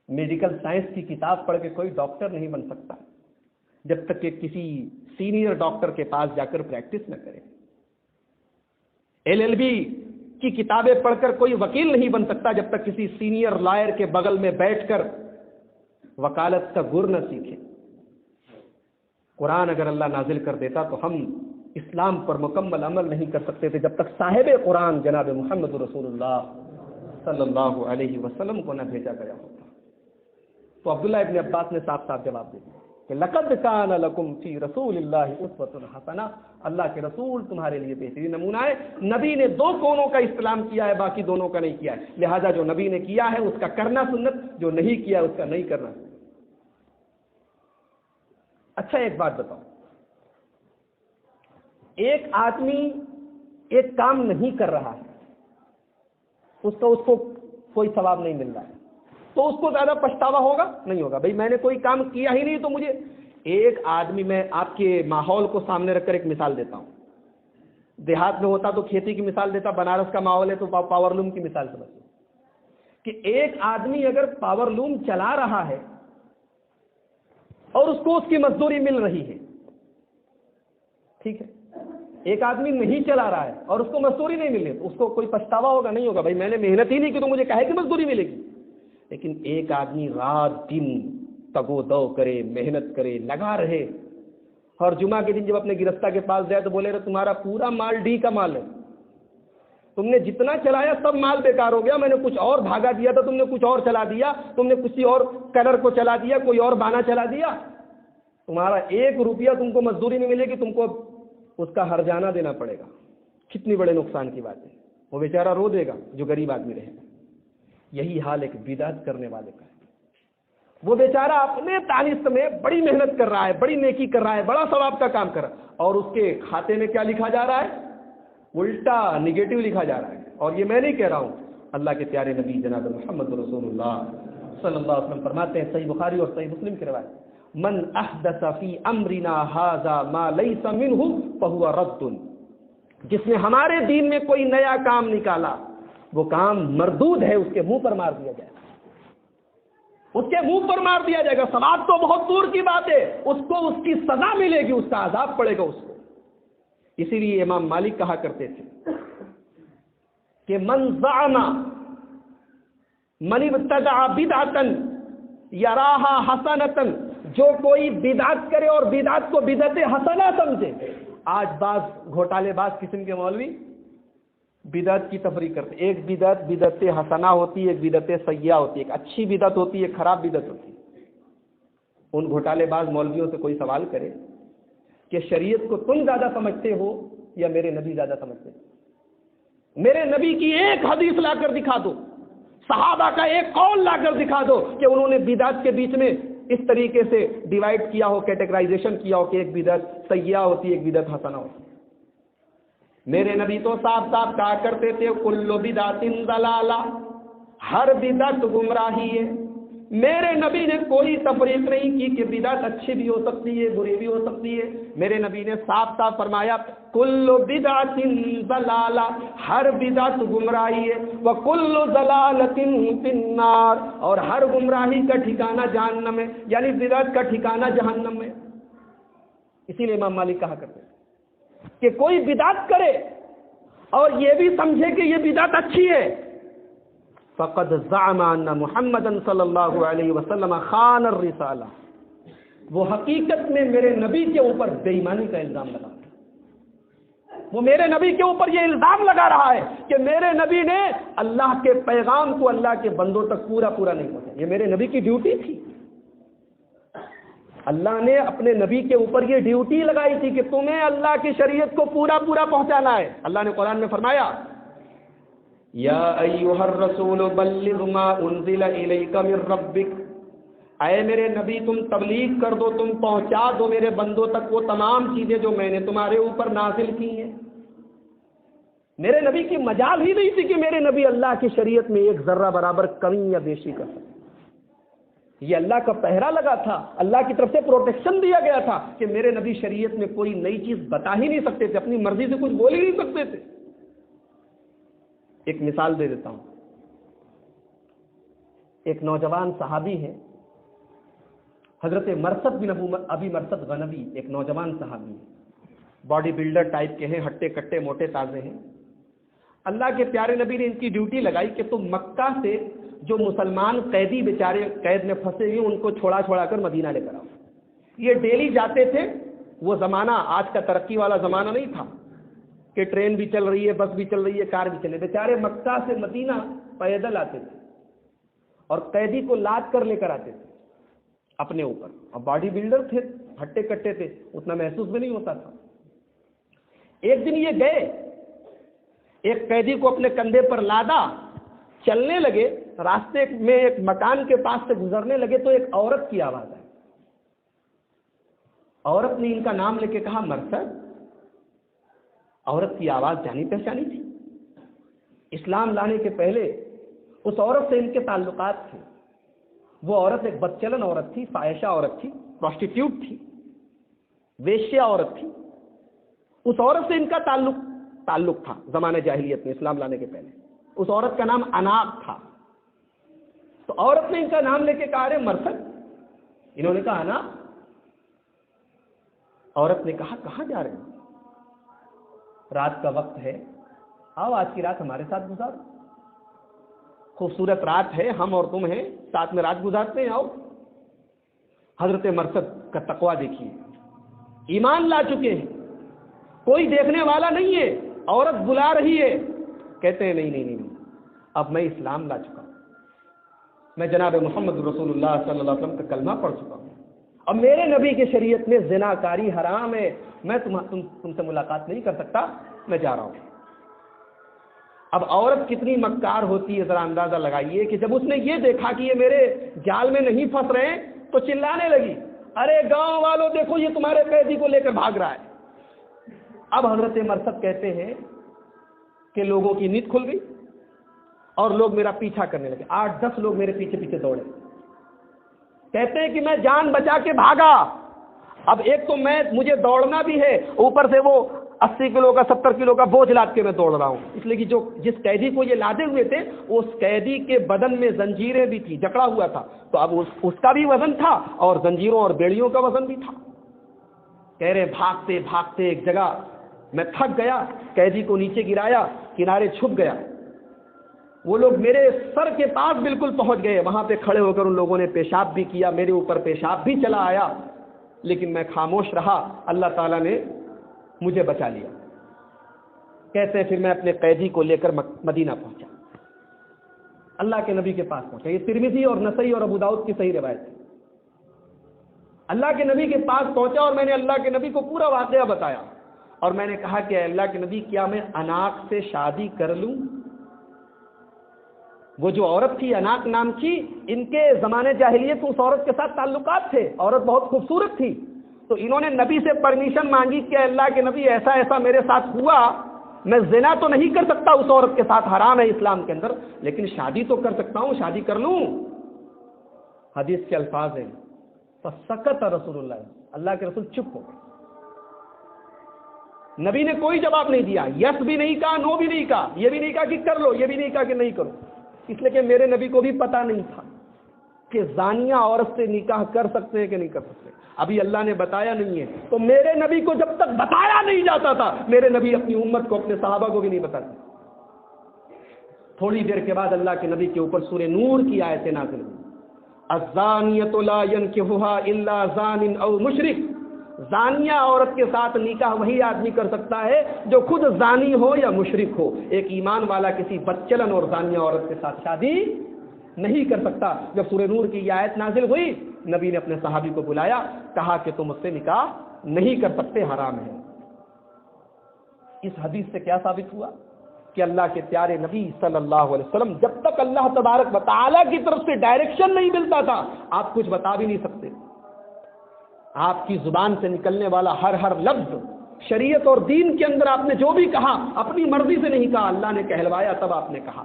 میڈیکل سائنس کی کتاب پڑھ کے کوئی ڈاکٹر نہیں بن سکتا جب تک کہ کسی سینئر ڈاکٹر کے پاس جا کر پریکٹس نہ کرے۔ LLB کی کتابیں پڑھ کر کوئی وکیل نہیں بن سکتا جب تک کسی سینئر لائر کے بغل میں بیٹھ کر وکالت کا گر نہ سیکھے۔ قرآن اگر اللہ نازل کر دیتا تو ہم اسلام پر مکمل عمل نہیں کر سکتے تھے جب تک صاحب قرآن جناب محمد رسول اللہ صلی اللہ علیہ وسلم کو نہ بھیجا گیا ہوتا۔ تو عبداللہ ابن عباس نے صاف صاف جواب دے دیا کہ لقد کان لکم فی رسول اللہ اسوۃ حسنہ، اللہ کے رسول تمہارے لیے بہترین نمونہ ہے۔ نبی نے دو کونوں کا استعلام کیا ہے، باقی دونوں کا نہیں کیا ہے، لہذا جو نبی نے کیا ہے اس کا کرنا سنت، جو نہیں کیا اس کا نہیں کرنا سنت۔ اچھا ایک بات بتاؤ، ایک آدمی ایک کام نہیں کر رہا ہے، اس کو کوئی ثواب نہیں مل رہا ہے، تو اس کو زیادہ پچھتاوا ہوگا؟ نہیں ہوگا۔ بھئی میں نے کوئی کام کیا ہی نہیں تو مجھے، ایک آدمی، میں آپ کے ماحول کو سامنے رکھ کر ایک مثال دیتا ہوں، دیہات میں ہوتا تو کھیتی کی مثال دیتا، بنارس کا ماحول ہے تو پاور لوم کی مثال سمجھو کہ ایک آدمی اگر پاور لوم چلا رہا ہے اور اس کو اس کی مزدوری مل رہی ہے، ٹھیک ہے، ایک آدمی نہیں چلا رہا ہے اور اس کو مزدوری نہیں مل رہی تو اس کو کوئی پچھتاوا ہوگا؟ نہیں ہوگا، بھائی میں نے محنت ہی نہیں کی تو مجھے کہے کہ مزدوری ملے گی۔ لیکن ایک آدمی رات دن تگو دو کرے، محنت کرے، لگا رہے، اور جمعہ کے دن جب اپنے گرستہ کے پاس جائے تو بولے رہے تمہارا پورا مال ڈی کا مال ہے، تم نے جتنا چلایا سب مال بیکار ہو گیا، میں نے کچھ اور بھاگا دیا تھا، تم نے کچھ اور چلا دیا، تم نے کسی اور کلر کو چلا دیا، کوئی اور بانا چلا دیا، تمہارا 1 روپیہ تم کو مزدوری نہیں ملے گی، تم کو اس کا ہرجانہ دینا پڑے گا۔ کتنی بڑے نقصان کی بات ہے، وہ بیچارہ رو دے گا جو غریب آدمی رہے گا۔ یہی حال ایک بدعت کرنے والے کا ہے، وہ بیچارہ اپنے دانست میں بڑی محنت کر رہا ہے، بڑی نیکی کر رہا ہے، بڑا ثواب کا کام کر رہا ہے، اور اس کے کھاتے میں کیا لکھا جا رہا ہے؟ الٹا نگیٹو لکھا جا رہا ہے۔ اور یہ میں نہیں کہہ رہا ہوں، اللہ کے پیارے نبی جناب محمد رسول اللہ صلی اللہ علیہ وسلم فرماتے ہیں، صحیح بخاری اور صحیح مسلم کی روایت، من احدث فی امرنا ھذا ما لیس منہ فہو رد، جس نے ہمارے دین میں کوئی نیا کام نکالا وہ کام مردود ہے، اس کے منہ پر مار دیا جائے گا، اس کے منہ پر مار دیا جائے گا۔ ثواب تو بہت دور کی بات ہے، اس کو اس کی سزا ملے گی، اس کا عذاب پڑے گا اس کو۔ اسی لیے امام مالک کہا کرتے تھے کہ من زعم من ابتدع بدعتا یراہا حسنتا، جو کوئی بدعت کرے اور بدعت کو بدعت حسنہ سمجھے۔ آج بعض گھوٹالے باز قسم کے مولوی بدعت کی تفریق کرتے، ایک بدعت حسنہ ہوتی ہے، ایک بدعت سیئہ ہوتی ہے، ایک اچھی بدعت ہوتی ہے، ایک خراب بدعت ہوتی ہے۔ ان گھوٹالے باز مولویوں سے کوئی سوال کرے کہ شریعت کو تم زیادہ سمجھتے ہو یا میرے نبی زیادہ سمجھتے ہیں؟ میرے نبی کی ایک حدیث لا کر دکھا دو، صحابہ کا ایک قول لا کر دکھا دو کہ انہوں نے بدعت کے بیچ میں اس طریقے سے ڈیوائڈ کیا ہو، کیٹیگرائزیشن کیا ہو کہ ایک بدعت سیئہ ہوتی ہے، ایک بدعت حسنہ ہوتی ہے۔ میرے نبی تو صاف صاف کہا کرتے تھے کل بدعت ضلالہ، ہر بدعت گمراہی ہے، میرے نبی نے کوئی تفریق نہیں کی کہ بدعت اچھی بھی ہو سکتی ہے بری بھی ہو سکتی ہے. میرے نبی نے صاف صاف فرمایا کل بدعت ضلالہ، ہر بدعت گمراہی ہے، وکل ضلالۃ فی النار، اور ہر گمراہی کا ٹھکانہ جہنم ہے، یعنی بدعت کا ٹھکانہ جہنم ہے. اسی لیے امام مالک کہا کرتے ہیں کہ کوئی بدعت کرے اور یہ بھی سمجھے کہ یہ بدعت اچھی ہے، فقد زعم ان محمد صلی اللہ علیہ وسلم خان الرسالہ، وہ حقیقت میں میرے نبی کے اوپر بے ایمانی کا الزام لگا، وہ میرے نبی کے اوپر یہ الزام لگا رہا ہے کہ میرے نبی نے اللہ کے پیغام کو اللہ کے بندوں تک پورا نہیں پہنچایا. یہ میرے نبی کی ڈیوٹی تھی. اللہ نے اپنے نبی کے اوپر یہ ڈیوٹی لگائی تھی کہ تمہیں اللہ کی شریعت کو پورا پہنچانا ہے. اللہ نے قرآن میں فرمایا یا ایھا الرسول بلغ ما انزل الیک من ربک، اے میرے نبی تم تبلیغ کر دو، تم پہنچا دو میرے بندوں تک وہ تمام چیزیں جو میں نے تمہارے اوپر نازل کی ہیں. میرے نبی کی مجال ہی نہیں تھی کہ میرے نبی اللہ کی شریعت میں ایک ذرہ برابر کمی یا بیشی کر سکتے. یہ اللہ کا پہرا لگا تھا، اللہ کی طرف سے پروٹیکشن دیا گیا تھا کہ میرے نبی شریعت میں کوئی نئی چیز بتا ہی نہیں سکتے تھے، اپنی مرضی سے کچھ بول ہی نہیں سکتے تھے. ایک مثال دے دیتا ہوں. ایک نوجوان صحابی ہے حضرت مرثد بن ابی مرثد غنوی، ایک نوجوان صحابی ہے، باڈی بلڈر ٹائپ کے ہیں، ہٹے کٹے موٹے تازے ہیں. اللہ کے پیارے نبی نے ان کی ڈیوٹی لگائی کہ تم مکہ سے جو مسلمان قیدی بیچارے قید میں پھنسے ہوئے ان کو چھوڑا کر مدینہ لے کر آؤ. یہ ڈیلی جاتے تھے. وہ زمانہ آج کا ترقی والا زمانہ نہیں تھا کہ ٹرین بھی چل رہی ہے، بس بھی چل رہی ہے، کار بھی چل رہی ہے. بیچارے مکہ سے مدینہ پیدل آتے تھے اور قیدی کو لاد کر لے کر آتے تھے اپنے اوپر. اب باڈی بلڈر تھے، ہٹے کٹے تھے، اتنا محسوس بھی نہیں ہوتا تھا. ایک دن یہ گئے، ایک قیدی کو اپنے کندھے پر لادا، چلنے لگے. راستے میں ایک مکان کے پاس سے گزرنے لگے تو ایک عورت کی آواز آئی. عورت نے ان کا نام لے کے کہا مرثد. عورت کی آواز جانی پہچانی تھی. اسلام لانے کے پہلے اس عورت سے ان کے تعلقات تھے. وہ عورت ایک بدچلن عورت تھی، فاحشہ عورت تھی، پروسٹیٹیوٹ تھی، ویشیا عورت تھی. اس عورت سے ان کا تعلق تھا زمانہ جاہلیت میں، اسلام لانے کے پہلے. اس عورت کا نام اناق تھا. تو عورت نے ان کا نام لے کے کہا رے مرثد. انہوں نے کہا اناق. عورت نے کہا کہاں جا رہے ہیں؟ رات کا وقت ہے، آؤ آج کی رات ہمارے ساتھ گزارو. خوبصورت رات ہے، ہم اور تم ہیں، ساتھ میں رات گزارتے ہیں، آؤ. حضرت مرثد کا تقویٰ دیکھیے، ایمان لا چکے ہیں، کوئی دیکھنے والا نہیں ہے. عورت بلا رہی ہے، کہتے ہیں نہیں، اب میں اسلام لا چکا ہوں، میں جناب محمد رسول اللہ صلی اللہ علیہ وسلم کا کلمہ پڑھ چکا ہوں، اب میرے نبی کی شریعت میں زنا کاری حرام ہے، میں تم سے ملاقات نہیں کر سکتا، میں جا رہا ہوں. اب عورت کتنی مکار ہوتی ہے ذرا اندازہ لگائیے کہ جب اس نے یہ دیکھا کہ یہ میرے جال میں نہیں پھنس رہے ہیں تو چلانے لگی، ارے گاؤں والوں دیکھو یہ تمہارے قیدی کو لے کر بھاگ رہا ہے. اب حضرت مرثد کہتے ہیں کہ لوگوں کی نیند کھل گئی اور لوگ میرا پیچھا کرنے لگے. 8-10 لوگ میرے پیچھے دوڑے. کہتے ہیں کہ میں جان بچا کے بھاگا. اب ایک تو مجھے دوڑنا بھی ہے، اوپر سے وہ 80 کلو کا 70 کلو کا بوجھ لاد کے میں دوڑ رہا ہوں، اس لیے کہ جس قیدی کو یہ لادے ہوئے تھے اس قیدی کے بدن میں زنجیریں بھی تھی، جکڑا ہوا تھا، تو اب اس کا بھی وزن تھا اور زنجیروں اور بیڑیوں کا وزن بھی تھا. کہہ رہے بھاگتے بھاگتے ایک جگہ میں تھک گیا، قیدی کو نیچے گرایا، کنارے چھپ گیا. وہ لوگ میرے سر کے پاس بالکل پہنچ گئے، وہاں پہ کھڑے ہو کر ان لوگوں نے پیشاب بھی کیا، میرے اوپر پیشاب بھی چلا آیا، لیکن میں خاموش رہا. اللہ تعالیٰ نے مجھے بچا لیا. کیسے؟ پھر میں اپنے قیدی کو لے کر مدینہ پہنچا، اللہ کے نبی کے پاس پہنچا. یہ ترمذی اور نسائی اور ابو داؤد کی صحیح روایت ہے. اللہ کے نبی کے پاس پہنچا اور میں نے اللہ کے نبی کو پورا واقعہ بتایا اور میں نے کہا کہ اللہ کے نبی کیا میں اناق سے شادی کر لوں؟ وہ جو عورت تھی اناق نام کی، ان کے زمانے جاہلیت اس عورت کے ساتھ تعلقات تھے، عورت بہت خوبصورت تھی. تو انہوں نے نبی سے پرمیشن مانگی کہ اللہ کے نبی ایسا میرے ساتھ ہوا، میں زنا تو نہیں کر سکتا اس عورت کے ساتھ، حرام ہے اسلام کے اندر، لیکن شادی تو کر سکتا ہوں، شادی کر لوں. حدیث کے الفاظ ہیں فسکت رسول اللہ کے رسول چپ ہو گئے. نبی نے کوئی جواب نہیں دیا، یس بھی نہیں کہا، نو بھی نہیں کہا، یہ بھی نہیں کہا کہ کر لو، یہ بھی نہیں کہا کہ نہیں کرو. اس لیے کہ میرے نبی کو بھی پتا نہیں تھا کہ زانیہ عورت سے نکاح کر سکتے ہیں کہ نہیں کر سکتے. ابھی اللہ نے بتایا نہیں ہے، تو میرے نبی کو جب تک بتایا نہیں جاتا تھا، میرے نبی اپنی امت کو، اپنے صحابہ کو بھی نہیں بتاتے. تھوڑی دیر کے بعد اللہ کے نبی کے اوپر سورہ نور کی آیتیں نازل ہوئی. الزانیۃ لا ینکحها الا زان او مشرک. زانیہ عورت کے ساتھ نکاح وہی آدمی کر سکتا ہے جو خود زانی ہو یا مشرک ہو. ایک ایمان والا کسی بدچلن اور زانیہ عورت کے ساتھ شادی نہیں کر سکتا. جب سورہ نور کی یہ آیت نازل ہوئی، نبی نے اپنے صحابی کو بلایا، کہا کہ تم اس سے نکاح نہیں کر سکتے، حرام ہے. اس حدیث سے کیا ثابت ہوا کہ اللہ کے پیارے نبی صلی اللہ علیہ وسلم جب تک اللہ تبارک و تعالیٰ کی طرف سے ڈائریکشن نہیں ملتا تھا، آپ کچھ بتا بھی نہیں سکتے. آپ کی زبان سے نکلنے والا ہر لفظ شریعت اور دین کے اندر آپ نے جو بھی کہا اپنی مرضی سے نہیں کہا، اللہ نے کہلوایا تب آپ نے کہا.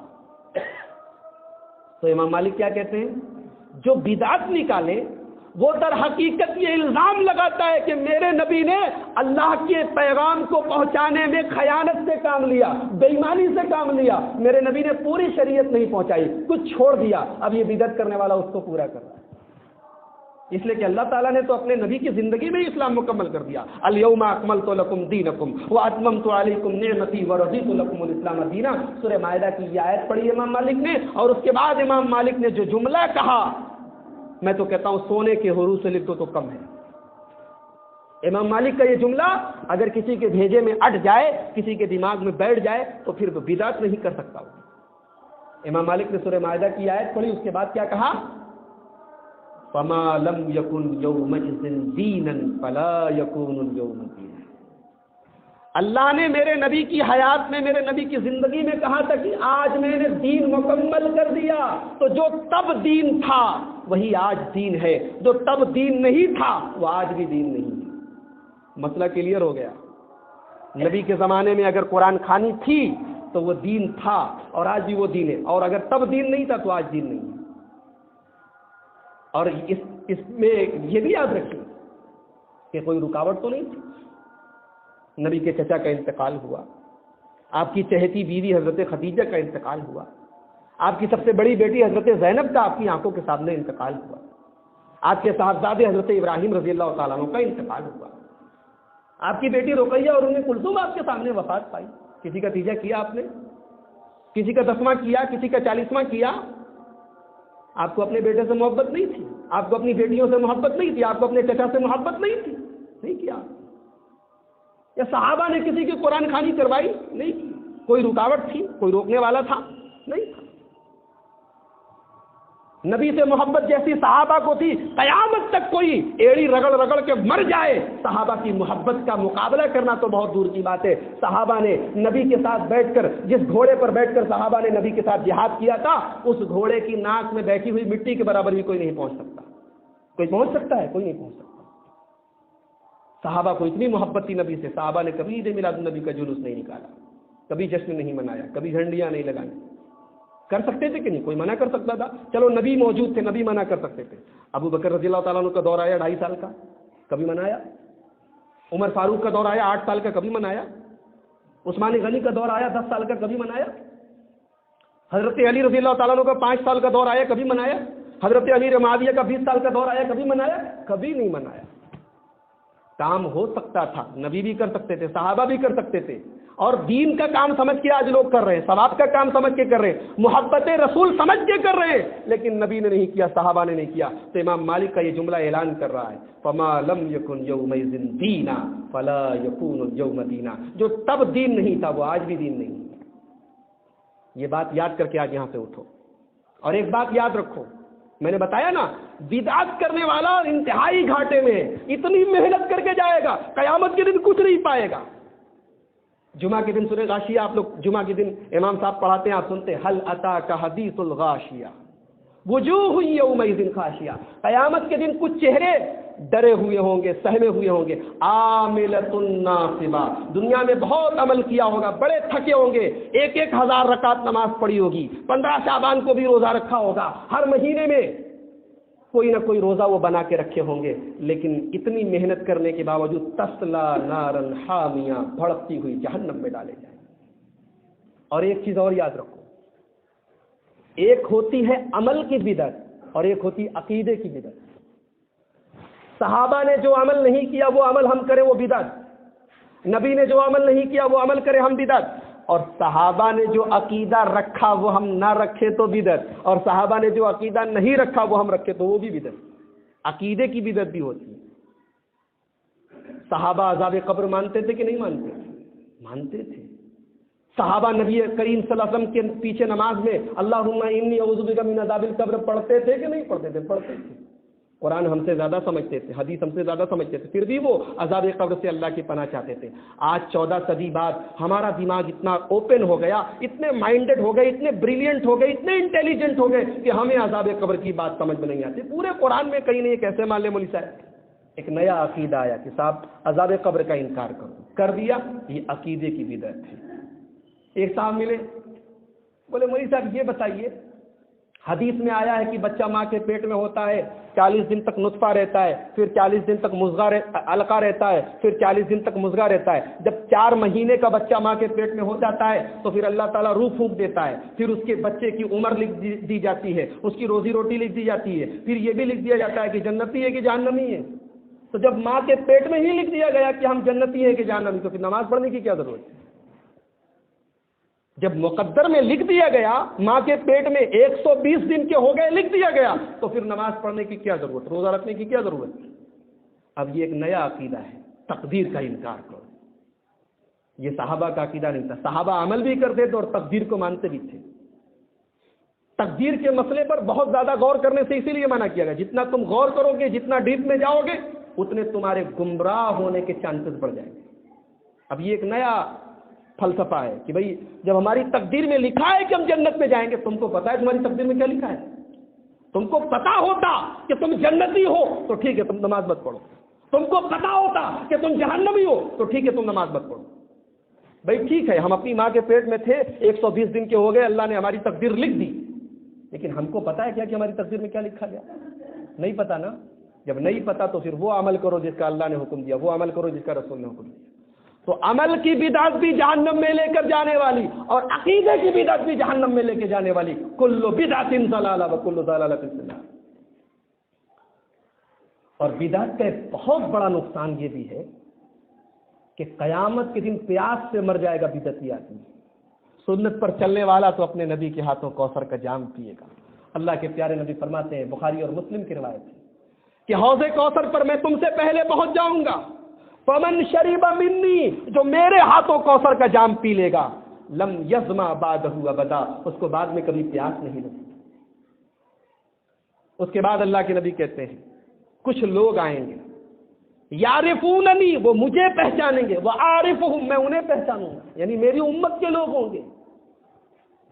تو امام مالک کیا کہتے ہیں؟ جو بدعت نکالے وہ در حقیقت یہ الزام لگاتا ہے کہ میرے نبی نے اللہ کے پیغام کو پہنچانے میں خیانت سے کام لیا، بے ایمانی سے کام لیا. میرے نبی نے پوری شریعت نہیں پہنچائی، کچھ چھوڑ دیا، اب یہ بدعت کرنے والا اس کو پورا کر رہا ہے. اس لیے کہ اللہ تعالیٰ نے تو اپنے نبی کی زندگی میں اسلام مکمل کر دیا. الیوم اکملت لکم دینکم واتممت علیکم نعمتی ورضیت لکم الاسلام دینا. سورہ مائدہ کی یہ آیت پڑھی امام مالک نے، اور اس کے بعد امام مالک نے جو جملہ کہا، میں تو کہتا ہوں سونے کے حروف سے لکھ دو تو کم ہے. امام مالک کا یہ جملہ اگر کسی کے بھیجے میں اٹ جائے، کسی کے دماغ میں بیٹھ جائے، تو پھر وہ بدعت نہیں کر سکتا. امام مالک نے سورہ مائدہ کی آیت پڑھی، اس کے بعد کیا کہا؟ فما لم یکن یومئذ دینا فلا یکون اليوم دینا. اللہ نے میرے نبی کی حیات میں، میرے نبی کی زندگی میں کہا تھا کہ آج میں نے دین مکمل کر دیا. تو جو تب دین تھا وہی آج دین ہے، جو تب دین نہیں تھا وہ آج بھی دین نہیں ہے. مسئلہ کلیئر ہو گیا. نبی کے زمانے میں اگر قرآن خوانی تھی تو وہ دین تھا، اور آج بھی وہ دین ہے. اور اگر تب دین نہیں تھا تو آج دین نہیں ہے. اور اس میں یہ بھی یاد رکھیے کہ کوئی رکاوٹ تو نہیں تھی. نبی کے چچا کا انتقال ہوا، آپ کی چہیتی بیوی حضرت خدیجہ کا انتقال ہوا، آپ کی سب سے بڑی بیٹی حضرت زینب کا آپ کی آنکھوں کے سامنے انتقال ہوا، آپ کے صاحبزادے حضرت ابراہیم رضی اللہ تعالیٰ عنہ کا انتقال ہوا، آپ کی بیٹی رقیہ اور ام کلثوم آپ کے سامنے وفات پائی. کسی کا تیجا کیا آپ نے؟ کسی کا 10واں کیا؟ کسی کا 40واں کیا؟ آپ کو اپنے بیٹے سے محبت نہیں تھی، آپ کو اپنی بیٹیوں سے محبت نہیں تھی، آپ کو اپنے چچا سے محبت نہیں تھی، نہیں کیا. یا صحابہ نے کسی کی قرآن خوانی کروائی؟ نہیں کی. کوئی رکاوٹ تھی؟ کوئی روکنے والا تھا؟ نہیں تھا. نبی سے محبت جیسی صحابہ کو تھی، قیامت تک کوئی ایڑی رگڑ رگڑ کے مر جائے، صحابہ کی محبت کا مقابلہ کرنا تو بہت دور کی بات ہے. صحابہ نے نبی کے ساتھ بیٹھ کر، جس گھوڑے پر بیٹھ کر صحابہ نے نبی کے ساتھ جہاد کیا تھا، اس گھوڑے کی ناک میں بیٹھی ہوئی مٹی کے برابر بھی کوئی نہیں پہنچ سکتا. کوئی پہنچ سکتا ہے؟ کوئی نہیں پہنچ سکتا. صحابہ کو اتنی محبت تھی نبی سے، صحابہ نے کبھی عید میلاد النبی کا جلوس نہیں نکالا، کبھی جشن نہیں منایا، کبھی جھنڈیاں نہیں لگائی. کر سکتے تھے کہ نہیں؟ کوئی منع کر سکتا تھا؟ چلو نبی موجود تھے، نبی منع کر سکتے تھے. ابو بکر رضی اللہ تعالیٰ عنہ کا دور آیا 2.5 سال کا، کبھی منایا. عمر فاروق کا دور آیا 8 سال کا، کبھی منایا. عثمان غنی کا دور آیا 10 سال کا، کبھی منایا. حضرت علی رضی اللہ تعالیٰ عنہ کا 5 سال کا دور آیا، کبھی منایا. حضرت امیر معاویہ کا 20 سال کا دور آیا، کبھی منایا؟ کبھی نہیں منایا. کام ہو سکتا تھا، نبی بھی کر سکتے تھے، صحابہ بھی کر سکتے تھے. اور دین کا کام سمجھ کے آج لوگ کر رہے ہیں، ثواب کا کام سمجھ کے کر رہے ہیں، محبت رسول سمجھ کے کر رہے ہیں، لیکن نبی نے نہیں کیا، صحابہ نے نہیں کیا. تو امام مالک کا یہ جملہ اعلان کر رہا ہے، فما لم یکن یومئذ دینا فلا یکون اليوم دینا. جو تب دین نہیں تھا وہ آج بھی دین نہیں ہے. یہ بات یاد کر کے آج یہاں سے اٹھو. اور ایک بات یاد رکھو، میں نے بتایا نا، بدعت کرنے والا انتہائی گھاٹے میں، اتنی محنت کر کے جائے گا، قیامت کے دن کچھ نہیں پائے گا. جمعہ کے دن سورہ غاشیہ آپ لوگ جمعہ کے دن امام صاحب پڑھاتے ہیں، آپ سنتے حل اتاک حدیث الغاشیہ وجوہ یومئذ خاشیہ. قیامت کے دن کچھ چہرے ڈرے ہوئے ہوں گے، سہمے ہوئے ہوں گے. عاملۃ ناصبہ، دنیا میں بہت عمل کیا ہوگا، بڑے تھکے ہوں گے، 1000 رکعت نماز پڑھی ہوگی، 15 شعبان کو بھی روزہ رکھا ہوگا، ہر مہینے میں کوئی نہ کوئی روزہ وہ بنا کے رکھے ہوں گے، لیکن اتنی محنت کرنے کے باوجود تسلا نارن حامیہ، بھڑکتی ہوئی جہنم میں ڈالے جائیں۔ اور ایک چیز اور یاد رکھو، ایک ہوتی ہے عمل کی بدعت اور ایک ہوتی عقیدے کی بدعت۔ صحابہ نے جو عمل نہیں کیا وہ عمل ہم کریں وہ بدعت، نبی نے جو عمل نہیں کیا وہ عمل کرے ہم بدعت، اور صحابہ نے جو عقیدہ رکھا وہ ہم نہ رکھے تو بدعت، اور صحابہ نے جو عقیدہ نہیں رکھا وہ ہم رکھے تو وہ بھی بدعت۔ عقیدے کی بدعت بھی ہوتی ہے۔ صحابہ عذاب قبر مانتے تھے کہ نہیں مانتے تھے؟ مانتے تھے۔ صحابہ نبی کریم صلی اللہ علیہ وسلم کے پیچھے نماز میں اللہم انی اعوذ بک من عذاب القبر پڑھتے تھے کہ نہیں پڑھتے تھے؟ پڑھتے تھے۔ قرآن ہم سے زیادہ سمجھتے تھے، حدیث ہم سے زیادہ سمجھتے تھے، پھر بھی وہ عذاب قبر سے اللہ کی پناہ چاہتے تھے۔ آج 14 صدی بعد ہمارا دماغ اتنا اوپن ہو گیا، اتنے مائنڈڈ ہو گئے، اتنے بریلینٹ ہو گئے، اتنے انٹیلیجنٹ ہو گئے کہ ہمیں عذاب قبر کی بات سمجھ میں نہیں آتی۔ پورے قرآن میں کہیں نہیں کیسے مان لے مولوی صاحب؟ ایک نیا عقیدہ آیا کہ صاحب عذاب قبر کا انکار کر دیا، یہ عقیدے کی بدعت ہے۔ ایک صاحب ملے، بولے مولوی صاحب یہ بتائیے، حدیث میں آیا ہے کہ بچہ ماں کے پیٹ میں ہوتا ہے، 40 دن تک نطفہ رہتا ہے، پھر 40 دن تک علقہ رہتا ہے، پھر 40 دن تک مضغہ رہتا ہے۔ جب 4 مہینے کا بچہ ماں کے پیٹ میں ہو جاتا ہے تو پھر اللہ تعالیٰ روح پھونک دیتا ہے، پھر اس کے بچے کی عمر لکھ دی جاتی ہے، اس کی روزی روٹی لکھ دی جاتی ہے، پھر یہ بھی لکھ دیا جاتا ہے کہ جنتی ہے کہ جہنمی ہے۔ تو جب ماں کے پیٹ میں ہی لکھ دیا گیا کہ ہم جنتی ہیں کہ جہنمی، تو پھر نماز پڑھنے کی کیا ضرورت ہے؟ جب مقدر میں لکھ دیا گیا، ماں کے پیٹ میں 120 دن کے ہو گئے لکھ دیا گیا، تو پھر نماز پڑھنے کی کیا ضرورت، روزہ رکھنے کی کیا ضرورت؟ اب یہ ایک نیا عقیدہ ہے، تقدیر کا انکار کرو۔ یہ صحابہ کا عقیدہ نہیں تھا، صحابہ عمل بھی کرتے تھے اور تقدیر کو مانتے بھی تھے۔ تقدیر کے مسئلے پر بہت زیادہ غور کرنے سے اسی لیے منع کیا گیا، جتنا تم غور کرو گے، جتنا ڈیپ میں جاؤ گے، اتنے تمہارے گمراہ ہونے کے چانسز بڑھ جائیں گے۔ اب یہ ایک نیا فلسفہ ہے کہ بھئی جب ہماری تقدیر میں لکھا ہے کہ ہم جنت میں جائیں گے، تم کو پتا ہے تمہاری تقدیر میں کیا لکھا ہے؟ تم کو پتا ہوتا کہ تم جنتی ہو تو ٹھیک ہے تم نماز مت پڑھو، تم کو پتا ہوتا کہ تم جہنمی ہو تو ٹھیک ہے تم نماز مت پڑھو۔ بھئی ٹھیک ہے ہم اپنی ماں کے پیٹ میں تھے، 120 دن کے ہو گئے، اللہ نے ہماری تقدیر لکھ دی، لیکن ہم کو پتا ہے کیا کہ ہماری تقدیر میں کیا لکھا گیا؟ نہیں پتا نا۔ جب نہیں پتا تو پھر وہ عمل کرو جس کا اللہ نے حکم دیا، وہ عمل کرو جس کا رسول نے حکم دیا۔ تو عمل کی بدعت بھی جہنم میں لے کر جانے والی اور عقیدے کی بدعت بھی جہنم میں لے کے جانے والی، کل بدعت ضلالہ وکل ضلالۃ فی النار۔ اور بدعت کا ایک بہت بڑا نقصان یہ بھی ہے کہ قیامت کے دن پیاس سے مر جائے گا بدعتی آدمی۔ سنت پر چلنے والا تو اپنے نبی کے ہاتھوں کوثر کا جام پیے گا۔ اللہ کے پیارے نبی فرماتے ہیں، بخاری اور مسلم کی روایت ہے کہ حوض کوثر پر میں تم سے پہلے پہنچ جاؤں گا، فمن شریب منی، جو میرے ہاتھوں کوثر کا جام پی لے گا، لم یظما بعدہ ابدا، اس کو بعد میں کبھی پیاس نہیں لگی۔ اس کے بعد اللہ کے نبی کہتے ہیں کچھ لوگ آئیں گے، یعرفوننی، وہ مجھے پہچانیں گے، وعارفہم، میں انہیں پہچانوں گا، یعنی میری امت کے لوگ ہوں گے،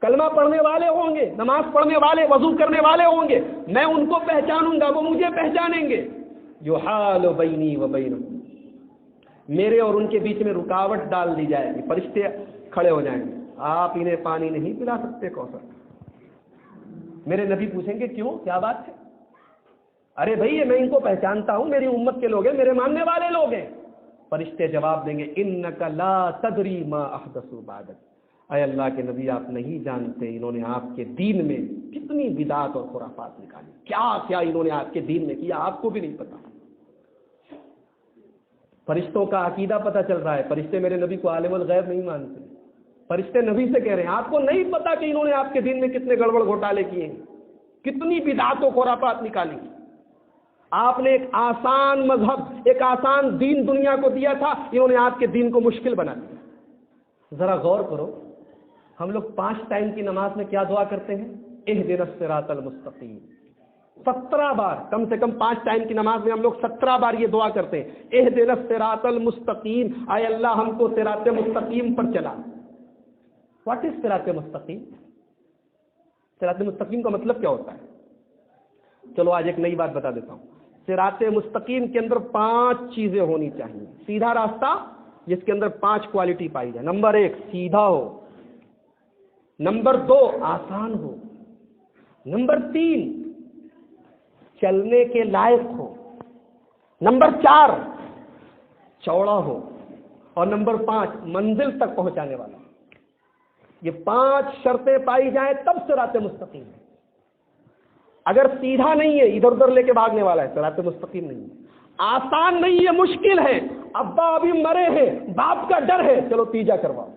کلمہ پڑھنے والے ہوں گے، نماز پڑھنے والے، وضو کرنے والے ہوں گے، میں ان کو پہچانوں گا، وہ مجھے پہچانیں گے۔ یحال بینی و بینہم، میرے اور ان کے بیچ میں رکاوٹ ڈال دی جائے گی، فرشتے کھڑے ہو جائیں گے، آپ انہیں پانی نہیں پلا سکتے کوثر۔ میرے نبی پوچھیں گے کیوں، کیا بات ہے؟ ارے بھائی میں ان کو پہچانتا ہوں، میری امت کے لوگ ہیں، میرے ماننے والے لوگ ہیں۔ فرشتے جواب دیں گے انک لا تدری ما احدثوا بعدک، اے اللہ کے نبی آپ نہیں جانتے انہوں نے آپ کے دین میں کتنی بدعات اور خرافات نکالی، کیا کیا انہوں نے آپ کے دین میں کیا، آپ کو بھی نہیں پتا۔ فرشتوں کا عقیدہ پتہ چل رہا ہے، فرشتے میرے نبی کو عالم الغیب نہیں مانتے، فرشتے نبی سے کہہ رہے ہیں آپ کو نہیں پتا کہ انہوں نے آپ کے دین میں کتنے گڑبڑ گھوٹالے کیے ہیں، کتنی بدعات و خرافات نکالی۔ آپ نے ایک آسان مذہب، ایک آسان دین دنیا کو دیا تھا، انہوں نے آپ کے دین کو مشکل بنا دیا۔ ذرا غور کرو، ہم لوگ 5 ٹائم کی نماز میں کیا دعا کرتے ہیں؟ اہدنا الصراط المستقیم، 17 بار، کم سے کم 5 ٹائم کی نماز میں ہم لوگ 17 بار یہ دعا کرتے ہیں، اہدنا الصراط المستقیم، اے اللہ ہم کو صراط مستقیم پر چلا۔ واٹ از صراط مستقیم؟ صراط مستقیم کا مطلب کیا ہوتا ہے؟ چلو آج ایک نئی بات بتا دیتا ہوں۔ صراط مستقیم کے اندر 5 چیزیں ہونی چاہیے۔ سیدھا راستہ جس کے اندر 5 کوالٹی پائی جائے۔ نمبر 1 سیدھا ہو، نمبر 2 آسان ہو، نمبر 3 چلنے کے لائق ہو، نمبر 4 چوڑا ہو، اور نمبر 5 منزل تک پہنچانے والا۔ یہ 5 شرطیں پائی جائیں تب صراط مستقیم ہے۔ اگر سیدھا نہیں ہے، ادھر ادھر لے کے بھاگنے والا ہے، صراط مستقیم نہیں ہے۔ آسان نہیں ہے، مشکل ہے، ابا ابھی مرے ہیں، باپ کا ڈر ہے، چلو تیجا کرواؤ،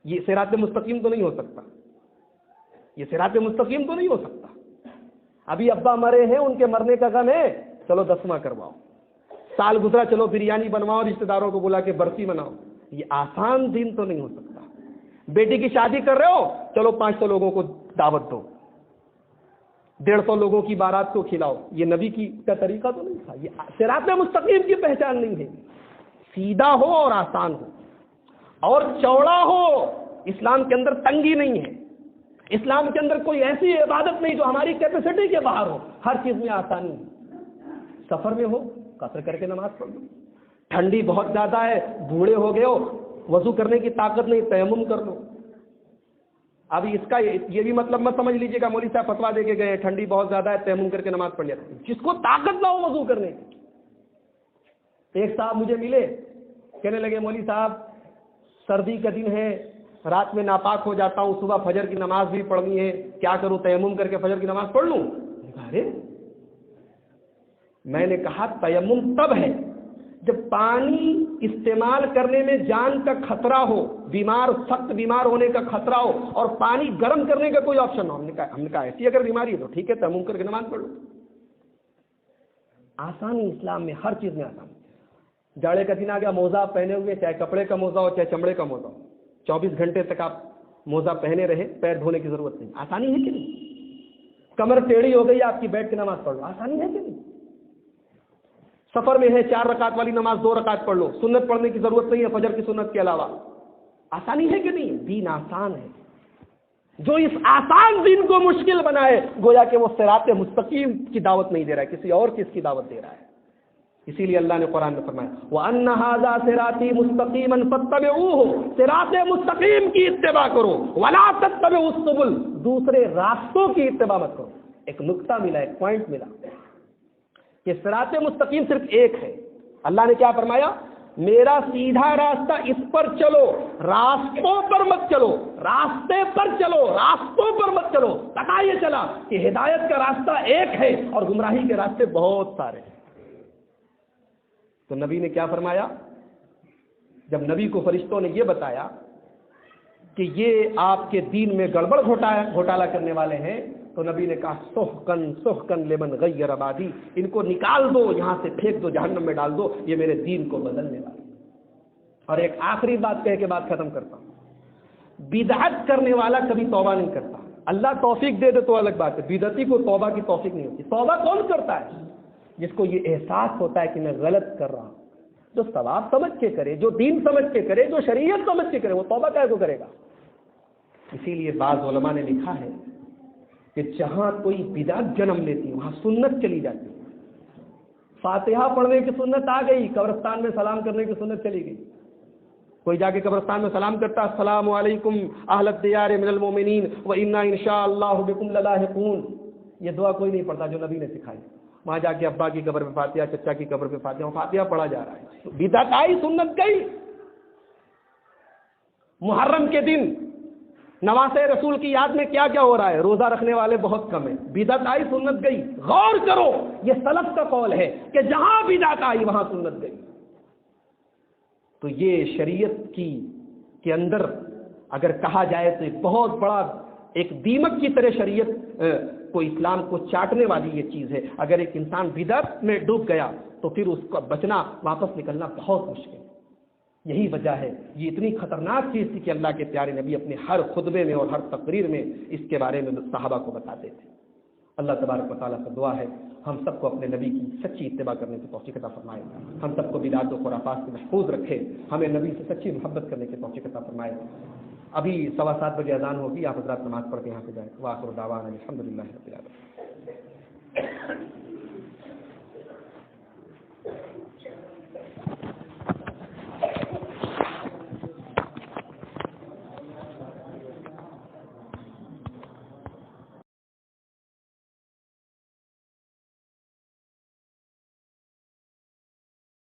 یہ صراط مستقیم تو نہیں ہو سکتا، یہ صراط مستقیم تو نہیں ہو سکتا۔ ابھی ابا مرے ہیں، ان کے مرنے کا غم ہے، چلو 10واں کرواؤ، سال گزرا، چلو بریانی بنواؤ، رشتہ داروں کو بلا کے برسی مناؤ، یہ آسان دین تو نہیں ہو سکتا۔ بیٹی کی شادی کر رہے ہو، چلو 500 لوگوں کو دعوت دو، 150 لوگوں کی بارات کو کھلاؤ، یہ نبی کا طریقہ تو نہیں تھا، یہ صراط مستقیم کی پہچان نہیں ہے۔ سیدھا ہو اور آسان ہو اور چوڑا ہو، اسلام کے اندر تنگی نہیں ہے، اسلام کے اندر کوئی ایسی عبادت نہیں جو ہماری کیپیسٹی کے باہر ہو، ہر چیز میں آسانی ہے۔ سفر میں ہو قصر کر کے نماز پڑھ لو، ٹھنڈی بہت زیادہ ہے، بوڑھے ہو گئے ہو، وضو کرنے کی طاقت نہیں، تیمم کر لو۔ اب اس کا یہ بھی مطلب مت سمجھ لیجیے گا مولوی صاحب فتوا دے کے گئے ٹھنڈی بہت زیادہ ہے تیمم کر کے نماز پڑھ لیا، جس کو طاقت نہ ہو وضو کرنے کی۔ ایک صاحب مجھے ملے، کہنے لگے مولوی صاحب سردی کا دن ہے، رات میں ناپاک ہو جاتا ہوں، صبح فجر کی نماز بھی پڑھنی ہے، کیا کروں، تیمم کر کے فجر کی نماز پڑھ لوں؟ ارے میں نے کہا تیمم تب ہے جب پانی استعمال کرنے میں جان کا خطرہ ہو، سخت بیمار ہونے کا خطرہ ہو، اور پانی گرم کرنے کا کوئی آپشن ہو۔ ہم نے کہا ایسی اگر بیماری ہے تو ٹھیک ہے، تیمم کر کے نماز پڑھ لو۔ آسانی اسلام میں ہر چیز میں آسانی۔ جاڑے کا دن آ گیا، موزہ پہنے ہوئے، چاہے کپڑے کا موزہ ہو چاہے چمڑے کا موزہ ہو، 24 گھنٹے تک آپ موزہ پہنے رہے، پیر دھونے کی ضرورت نہیں۔ آسانی ہے کہ نہیں؟ کمر ٹیڑھی ہو گئی آپ کی، بیٹھ کے نماز پڑھ لو، آسانی ہے کہ نہیں؟ سفر میں ہے، 4 رکعت والی نماز 2 رکعت پڑھ لو، سنت پڑھنے کی ضرورت نہیں ہے فجر کی سنت کے علاوہ۔ آسانی ہے کہ نہیں؟ دین آسان ہے۔ جو اس آسان دین کو مشکل بنائے، گویا کہ وہ صراط مستقیم کی دعوت نہیں دے رہا ہے، کسی اور چیز کی دعوت دے رہا ہے۔ اسی لیے اللہ نے قرآن میں فرمایا وَأَنَّ هَذَا صِرَاطِي مُسْتَقِيمًا فَاتَّبِعُوهُ، صراط مستقیم کی اتباع کرو، وَلَا تَتَّبِعُوا السُّبُلَ، دوسرے راستوں کی اتباع مت کرو۔ ایک نقطہ ملا، ایک پوائنٹ ملا کہ صراط مستقیم صرف ایک ہے۔ اللہ نے کیا فرمایا؟ میرا سیدھا راستہ، اس پر چلو، راستوں پر مت چلو، راستے پر چلو، راستوں پر مت چلو۔ پتہ یہ چلا کہ ہدایت کا راستہ ایک ہے اور گمراہی کے راستے بہت سارے ہیں۔ تو نبی نے کیا فرمایا؟ جب نبی کو فرشتوں نے یہ بتایا کہ یہ آپ کے دین میں گڑبڑ گھوٹالہ کرنے والے ہیں، تو نبی نے کہا سحقن سحقن لمن غیر آبادی، ان کو نکال دو، یہاں سے پھینک دو، جہنم میں ڈال دو، یہ میرے دین کو بدلنے والے۔ اور ایک آخری بات کہہ کے بات ختم کرتا ہوں، بدعت کرنے والا کبھی توبہ نہیں کرتا۔ اللہ توفیق دے دے تو الگ بات ہے، بدعتی کو توبہ کی توفیق نہیں ہوتی۔ توبہ کون کرتا ہے؟ جس کو یہ احساس ہوتا ہے کہ میں غلط کر رہا ہوں، جو ثواب سمجھ کے کرے، جو دین سمجھ کے کرے، جو شریعت سمجھ کے کرے، وہ توبہ کیا کو کرے گا؟ اسی لیے بعض علماء نے لکھا ہے کہ جہاں کوئی بدعت جنم لیتی ہے وہاں سنت چلی جاتی ہے۔ فاتحہ پڑھنے کی سنت آ گئی، قبرستان میں سلام کرنے کی سنت چلی گئی۔ کوئی جا کے قبرستان میں سلام کرتا السلام علیکم اہل الدیار من المؤمنین وانا ان شاء اللہ بکم للاحقون، یہ دعا کوئی نہیں پڑھتا جو نبی نے سکھائی۔ وہاں جا کے ابا کی قبر پہ فاتحہ، چچا کی قبر پہ فاتحہ، فاتحہ پڑھا جا رہا ہے۔ بدعت آئی، سنت گئی۔ محرم کے دن نواز رسول کی یاد میں کیا کیا ہو رہا ہے؟ روزہ رکھنے والے بہت کم ہیں۔ بدعت آئی، سنت گئی۔ غور کرو، یہ سلف کا قول ہے کہ جہاں بدعت آئی وہاں سنت گئی۔ تو یہ شریعت کے اندر اگر کہا جائے تو ایک بہت بڑا ایک دیمک کی طرح شریعت کو، اسلام کو چاٹنے والی یہ چیز ہے۔ اگر ایک انسان بدعت میں ڈوب گیا تو پھر اس کا بچنا، واپس نکلنا بہت مشکل ہے۔ یہی وجہ ہے، یہ اتنی خطرناک چیز تھی کہ اللہ کے پیارے نبی اپنے ہر خطبے میں اور ہر تقریر میں اس کے بارے میں صحابہ کو بتاتے تھے۔ اللہ تبارک و تعالیٰ سے دعا ہے ہم سب کو اپنے نبی کی سچی اتباع کرنے کی توفیق عطا فرمائے، ہم سب کو بدعت و خرافات سے محفوظ رکھے، ہمیں نبی سے سچی محبت کرنے کی توفیق عطا فرمائے۔ ابھی 7:15 بجے اذان ہوگی، آپ حضرات نماز پڑھ کے یہاں سے جائیں۔ وآخر دعوانا الحمدللہ رب العالمین۔